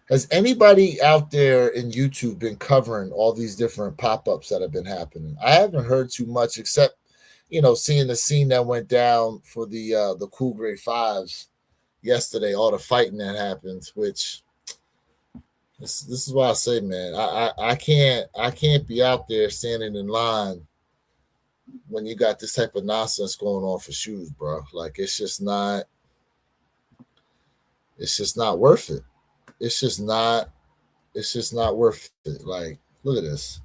Has anybody out there in YouTube been covering all these different pop-ups that have been happening? I haven't heard too much, except seeing the scene that went down for the Cool Grade Fives yesterday, all the fighting that happened, which this is why I say, man, I can't be out there standing in line when you got this type of nonsense going on for shoes, bro. Like it's just not worth it. It's just not worth it. Like, look at this.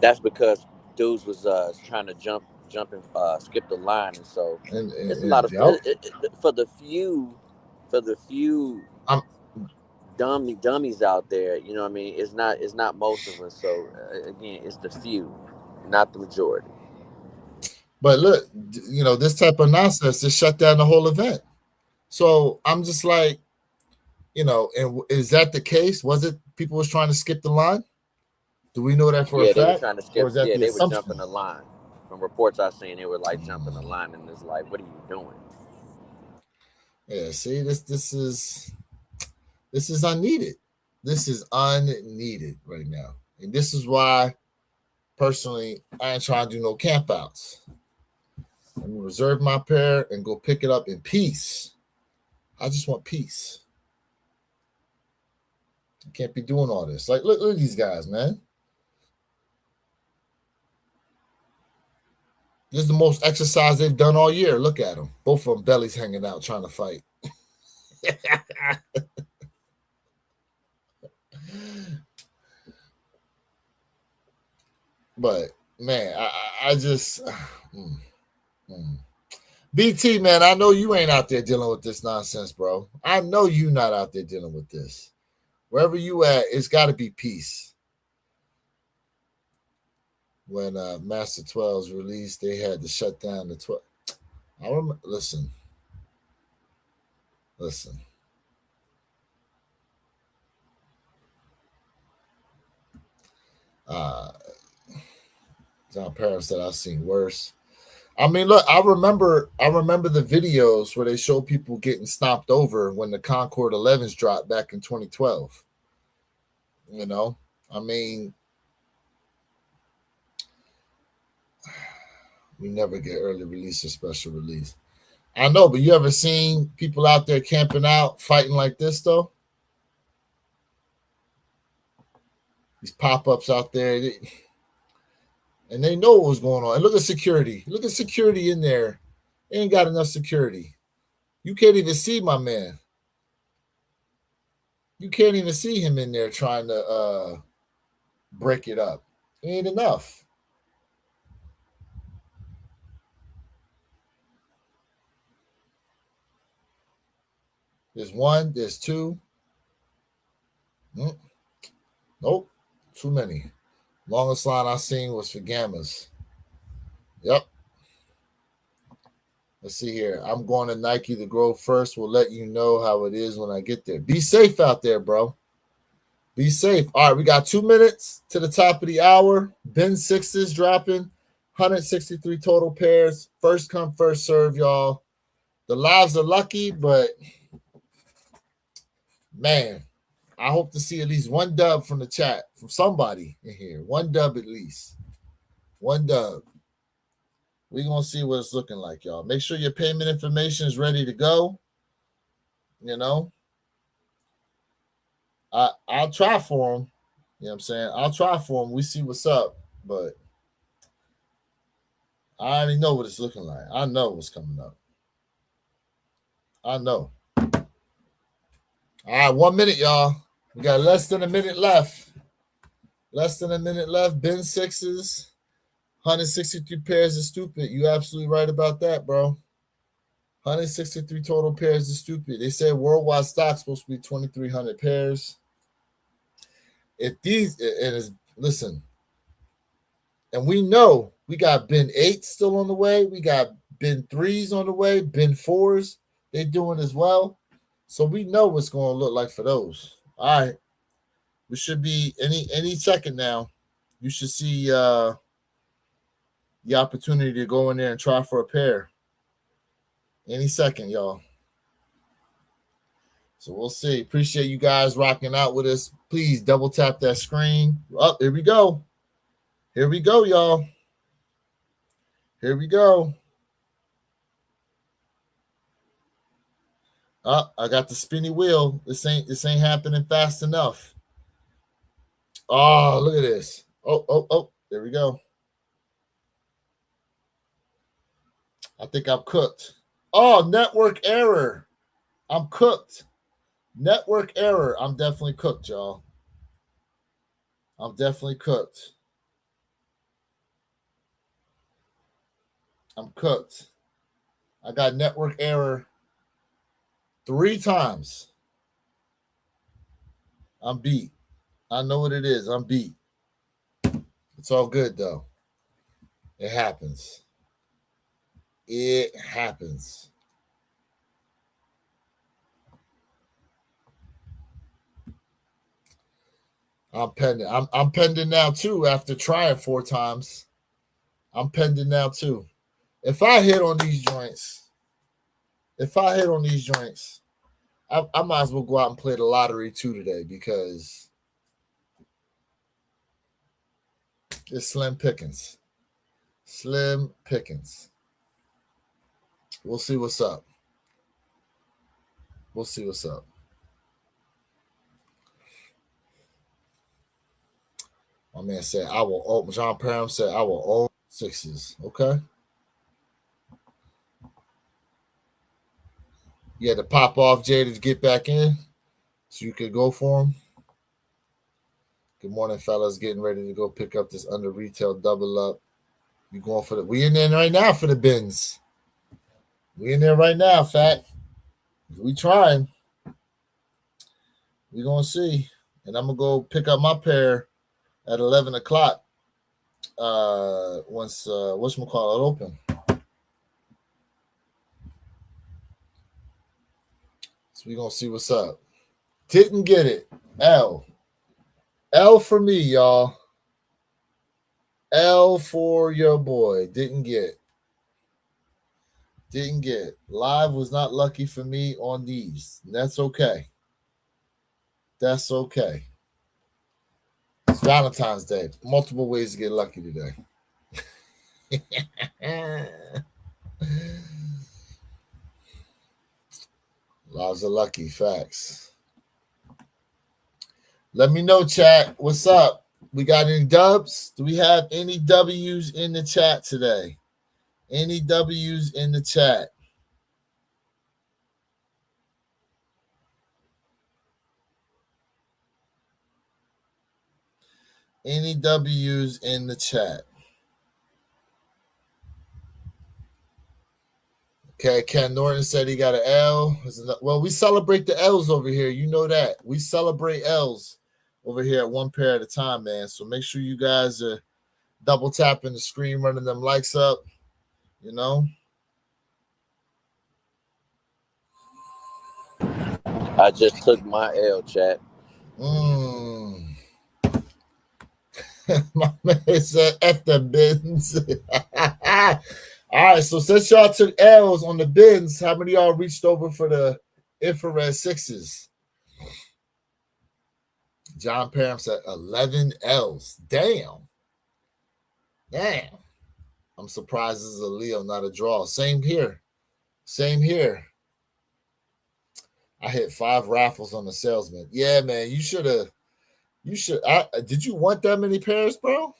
That's because dudes was trying to jump and skip the line, and so it's a lot of Yep. for the few I'm dummies out there. You know what I mean? It's not most of us. So again, it's the few, not the majority. But look, this type of nonsense just shut down the whole event. So I'm just like, and is that the case? Was it people was trying to skip the line? Do we know that for a Yeah, they were fact, trying to or skip. is that Yeah, the they were jumping assumption? the line. From reports I've seen, they were like jumping the line, and it's like, what are you doing? Yeah, see, this is unneeded. This is unneeded right now, and this is why, personally, I ain't trying to do no campouts. I'm gonna reserve my pair and go pick it up in peace. I just want peace. You can't be doing all this. Like, look at these guys, man. This is the most exercise they've done all year. Look at them. Both of them bellies hanging out trying to fight. But man, I just mm, mm. BT, man, I know you ain't out there dealing with this nonsense, bro. I know you not out there dealing with this. Wherever you at, it's got to be peace. When Master 12's released, they had to shut down the 12. I remember. Listen. Uh, John Paris said I've seen worse. I mean, look, I remember the videos where they show people getting stomped over when the Concord 11s dropped back in 2012. You know, I mean, we never get early release or special release. I know, but you ever seen people out there camping out, fighting like this though? These pop-ups out there, and they know what was going on. And look at security. Look at security in there. They ain't got enough security. You can't even see my man. You can't even see him in there trying to break it up. It ain't enough. There's one, there's two. Nope, too many. Longest line I seen was for Gammas. Yep. Let's see here. I'm going to Nike the Grove first. We'll let you know how it is when I get there. Be safe out there, bro. Be safe. All right, we got 2 minutes to the top of the hour. Ben Sixes dropping. 163 total pairs. First come, first serve, y'all. The lives are lucky, but man, I hope to see at least one dub from the chat, from somebody in here. One dub at least. One dub. We're going to see what it's looking like, y'all. Make sure your payment information is ready to go. You know, I'll try for them. You know what I'm saying? I'll try for them. We see what's up. But I already know what it's looking like. I know what's coming up. I know. All right, 1 minute, y'all. We got less than a minute left. Less than a minute left. Ben Sixes. 163 pairs is stupid. You absolutely right about that, bro. 163 total pairs is stupid. They said worldwide stock supposed to be 2,300 pairs. If these, and is listen, and we know we got Ben 8 still on the way. We got Ben 3s on the way. Ben 4s, they doing as well. So we know what's going to look like for those. All right. We should be any second now. You should see the opportunity to go in there and try for a pair. Any second, y'all. So we'll see. Appreciate you guys rocking out with us. Please double tap that screen. Oh, here we go. Here we go, y'all. Here we go. I got the spinny wheel. This ain't happening fast enough. Oh, look at this. Oh. There we go. I think I'm cooked. Oh, network error. I'm cooked. Network error. I'm definitely cooked, y'all. I'm definitely cooked. I'm cooked. I got network error 3 times. I'm beat. I know what it is. I'm beat. It's all good, though. It happens. It happens. I'm pending. I'm pending now too. After trying 4 times, I'm pending now too. If I hit on these joints, I might as well go out and play the lottery too today because it's slim pickings. Slim pickings. We'll see what's up. We'll see what's up. My man said, I will own, John Parham said, I will own 6s. Okay. You had to pop off, Jada, to get back in so you could go for them. Good morning, fellas. Getting ready to go pick up this under retail double up. You going for the? We in there right now for the bins. We in there right now, fat. We trying. We gonna see. And I'm gonna go pick up my pair at 11 o'clock. Once whatchamacallit open. So we gonna see what's up. Didn't get it. L for me, y'all. L for your boy. Didn't get. Live was not lucky for me on these. That's okay. That's okay. It's Valentine's Day. Multiple ways to get lucky today. Lives are lucky. Facts. Let me know, chat. What's up? We got any dubs? Do we have any W's in the chat today? Any W's in the chat? Any W's in the chat? Okay, Ken Norton said he got an L. Well, we celebrate the L's over here. You know that. We celebrate L's over here at one pair at a time, man. So make sure you guys are double tapping the screen, running them likes up, you know. I just took my L, chat. My man said F the bins. All right, so since y'all took L's on the bins, how many of y'all reached over for the infrared 6s? John Parham said 11 L's. Damn. I'm surprised this is a Leo, not a draw. Same here. I hit 5 raffles on the salesman. Yeah, man, you should. Did you want that many pairs, bro?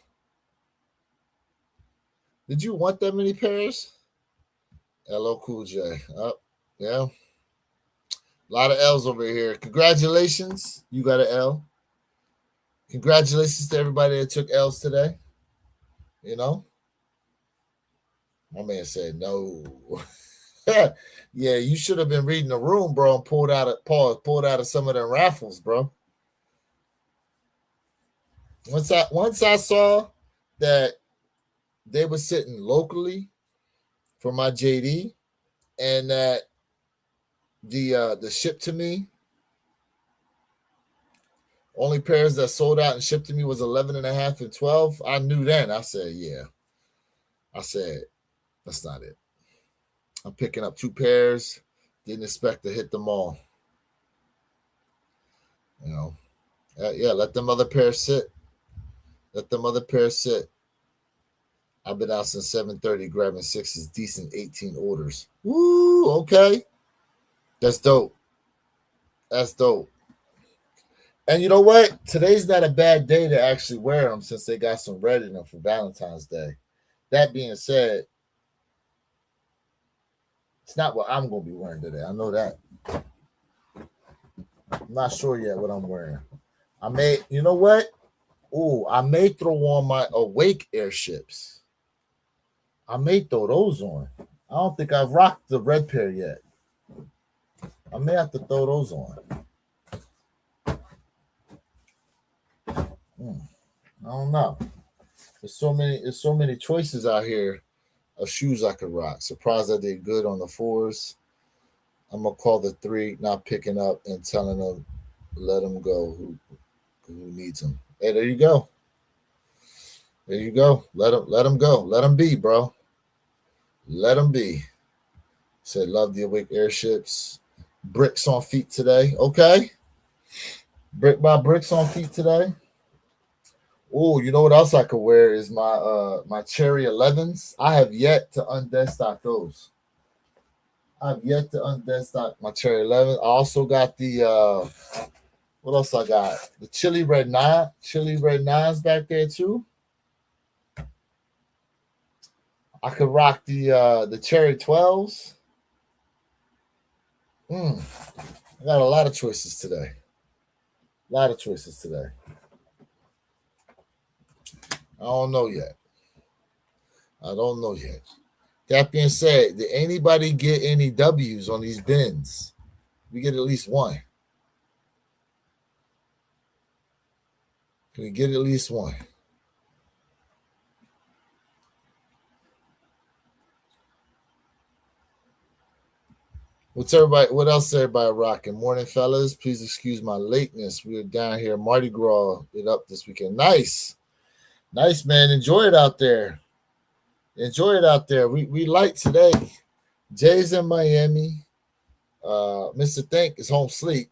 Did you want that many pairs? LL Cool J. Yeah. A lot of L's over here. Congratulations. You got an L. Congratulations to everybody that took L's today. You know? My man said no. Yeah, you should have been reading the room, bro, and pulled out of some of the raffles, bro. Once I saw that they were sitting locally for my JD and that the ship to me only pairs that sold out and shipped to me was 11 and a half and 12. I knew then. I said, yeah. I said, that's not it. I'm picking up 2 pairs. Didn't expect to hit them all. You know, yeah, let them other pairs sit. I've been out since 7:30 grabbing sixes, decent 18 orders. Woo, okay. That's dope. That's dope. And you know what? Today's not a bad day to actually wear them since they got some red in them for Valentine's Day. That being said, it's not what I'm going to be wearing today. I know that. I'm not sure yet what I'm wearing. I may, you know what? Oh, I may throw on my Awake airships. I may throw those on. I don't think I've rocked the red pair yet. I may have to throw those on. I don't know. There's so many choices out here of shoes I could rock. Surprised I did good on the fours. I'm gonna call the three not picking up and telling them let them go who needs them. Hey, there you go. There you go. Let them go. Let them be, bro. Let them be. Said love the Awake airships. Bricks on feet today. Okay. Brick by bricks on feet today. Oh, you know what else I could wear is my Cherry 11s. I have yet to undeadstock those. I've yet to undeadstock my Cherry 11. I also got the what else I got? The Chili Red 9s back there too. I could rock the Cherry 12s. I got a lot of choices today. A lot of choices today. I don't know yet. I don't know yet. That being said, did anybody get any W's on these bins? We get at least one. Can we get at least one? What else is everybody rocking? Morning, fellas. Please excuse my lateness. We're down here. Mardi Gras it up this weekend. Nice. Nice, man. Enjoy it out there. Enjoy it out there. We light today. Jay's in Miami. Mr. Think is home sleep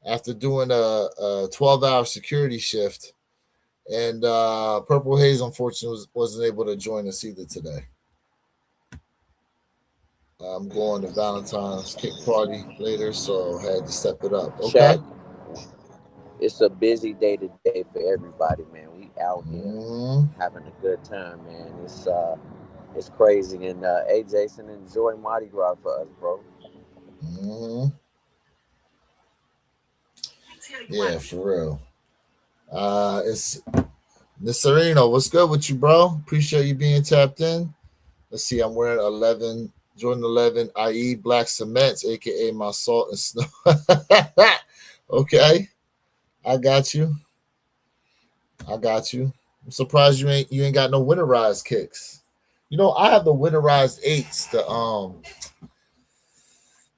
after doing a 12-hour security shift. And Purple Haze, unfortunately, wasn't able to join us either today. I'm going to Valentine's kick party later, so I had to step it up. Okay. Shaq, it's a busy day today for everybody, man. We out here having a good time, man. It's crazy. And hey, Jason, enjoy Mardi Gras for us, bro. Yeah, for real. It's Miss Sereno. What's good with you, bro? Appreciate you being tapped in. Let's see. I'm wearing 11 Jordan 11, i.e. Black Cements, aka my Salt and Snow. Okay, I got you. I got you. I'm surprised you ain't got no winterized kicks. You know, I have the winterized 8s,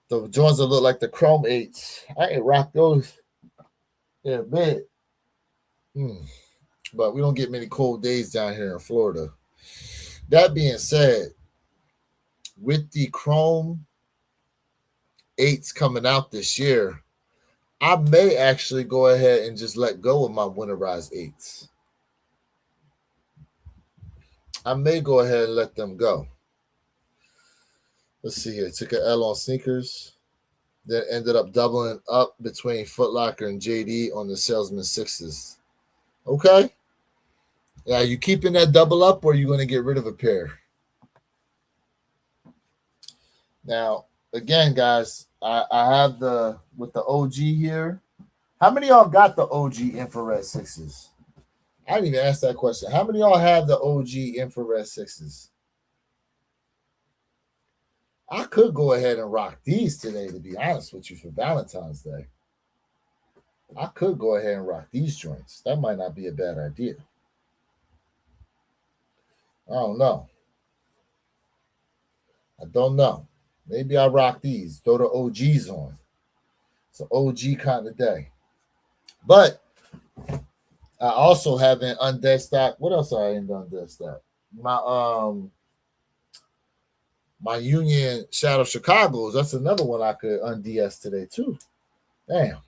the joints that look like the Chrome 8s. I ain't rocked those in a bit. But we don't get many cold days down here in Florida. That being said, with the Chrome 8s coming out this year, I may actually go ahead and just let go of my winterized 8s. I may go ahead and let them go. Let's see here. Took an L on sneakers. Then ended up doubling up between Foot Locker and JD on the Salesman 6s. Okay. Now, you keeping that double up or are you going to get rid of a pair? Now, again, guys, I have with the OG here. How many of y'all got the OG infrared 6s? I didn't even ask that question. How many of y'all have the OG infrared 6s? I could go ahead and rock these today, to be honest with you, for Valentine's Day. I could go ahead and rock these joints. That might not be a bad idea. I don't know. I don't know. Maybe I'll rock these. Throw the OGs on. It's an OG kind of day. But I also haven't undead stock. What else I ain't undead stock? My Union Shadow Chicago's. That's another one I could unds today too. Damn.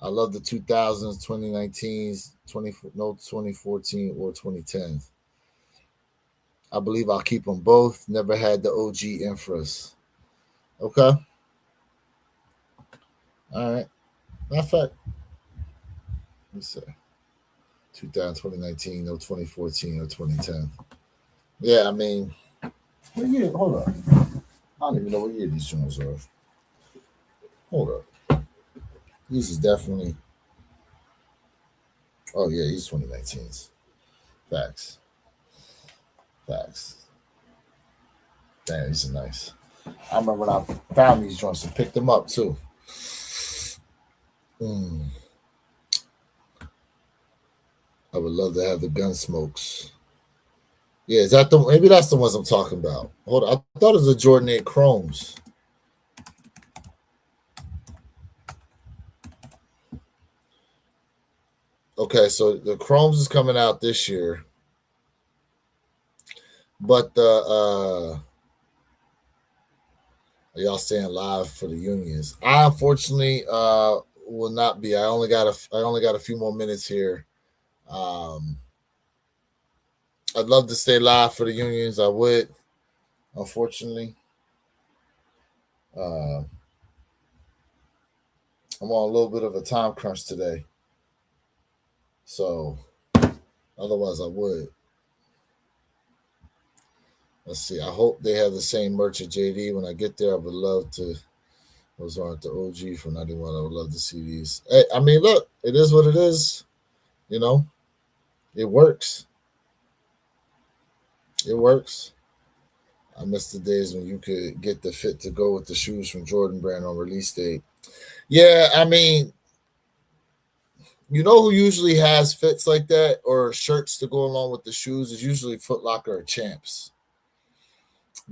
I love the 2000s, 2019s, 2014 or 2010s. I believe I'll keep them both. Never had the OG infras. Okay. All right. Matter of fact, let's see. 2000, 2019, or 2014 or 2010. Yeah, I mean, what year? Hold up. I don't even know what year these joints are. Hold up. These is definitely. Oh, yeah, these 2019s. Facts. Facts. Damn, these are nice. I remember when I found these joints and picked them up too. Mm, I would love to have the gun smokes. Yeah, is that the maybe that's the ones I'm talking about? Hold on, I thought it was the Jordan 8 Chromes. Okay, so the Chromes is coming out this year, but the y'all staying live for the unions. I unfortunately will not be. I only got a few more minutes here. Um, I'd love to stay live for the unions. I would, unfortunately. Uh, I'm on a little bit of a time crunch today, so otherwise I would. Let's see. I hope they have the same merch at JD when I get there. I would love to. Those aren't the OG from '91. I would love to see these. Hey, I mean, look, it is what it is. You know, it works. It works. I miss the days when you could get the fit to go with the shoes from Jordan Brand on release date. Yeah, I mean, you know who usually has fits like that or shirts to go along with the shoes is usually Foot Locker or Champs.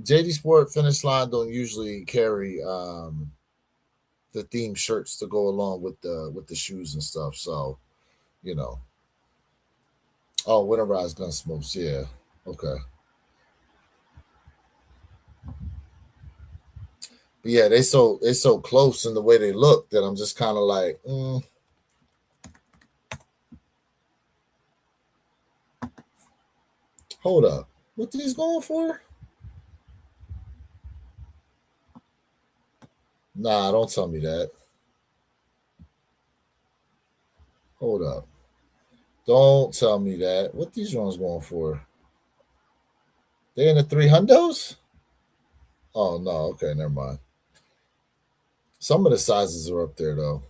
JD Sport Finish Line don't usually carry the theme shirts to go along with the shoes and stuff. So you know, oh, winterized gun smokes, yeah, okay, but yeah, they so close in the way they look that I'm just kind of like, hold up, what these going for? Nah, don't tell me that. Hold up, don't tell me that. What these ones going for? They in the three hundos? Oh no, okay, never mind. Some of the sizes are up there though.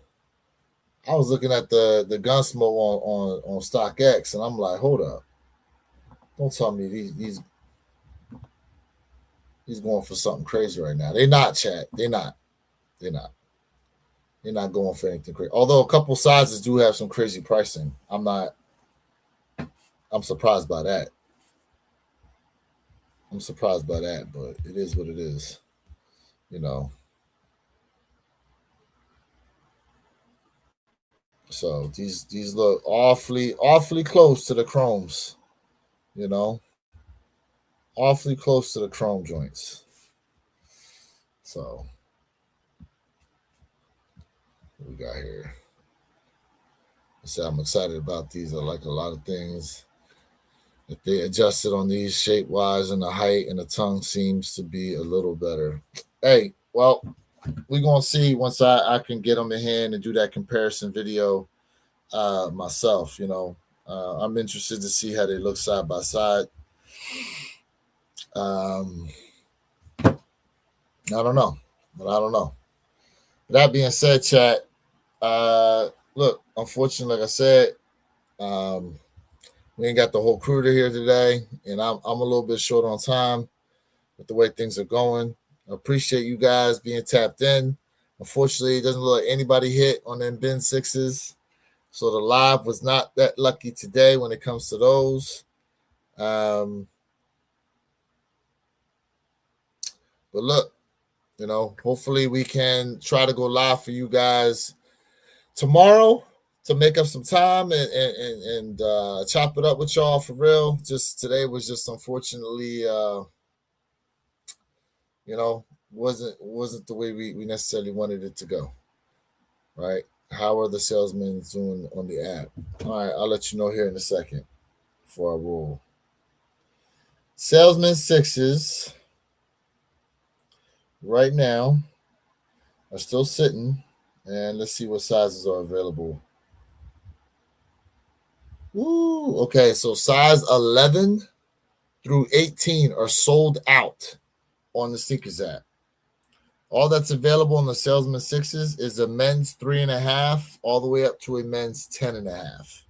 I was looking at the Gunsmoke on StockX, and I'm like, hold up, don't tell me he's going for something crazy right now. They not, chat. They not. They're not. They're not going for anything crazy. Although a couple sizes do have some crazy pricing. I'm not. I'm surprised by that. I'm surprised by that, but it is what it is. You know. So these look awfully close to the chromes. You know, awfully close to the chrome joints. So what we got here. So I'm excited about these. I like a lot of things. If they adjusted on these shape wise and the height and the tongue seems to be a little better. Hey, well, we're gonna see once I can get them in hand and do that comparison video myself. You know, I'm interested to see how they look side by side. Um, I don't know, but I don't know. That being said, chat. Look, unfortunately, like I said, um, we ain't got the whole crew to here today, and I'm a little bit short on time with the way things are going. I appreciate you guys being tapped in. Unfortunately, it doesn't look like anybody hit on them bin sixes. So the live was not that lucky today when it comes to those. Um, but look, you know, hopefully we can try to go live for you guys tomorrow to make up some time and chop it up with y'all for real. Just today was just unfortunately you know, wasn't the way we necessarily wanted it to go. Right. How are the salesmen doing on the app? All right, I'll let you know here in a second before I roll. Salesman sixes right now are still sitting, and let's see what sizes are available. Woo! Okay, so size 11 through 18 are sold out on the Sneakers app. All that's available on the Salesman Sixes is a men's 3.5 all the way up to a men's 10.5.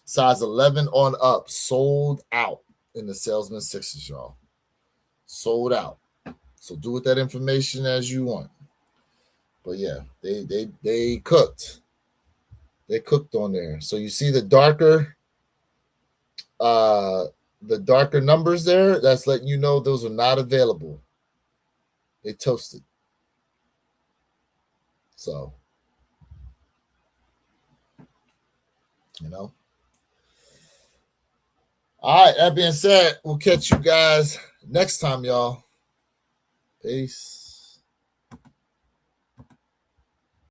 Size 11 on up, sold out in the Salesman Sixes, y'all. Sold out. So do with that information as you want. But yeah, they cooked. They cooked on there. So you see the darker numbers there, that's letting you know those are not available. They toasted. So, you know. All right, that being said, we'll catch you guys next time, y'all. Peace.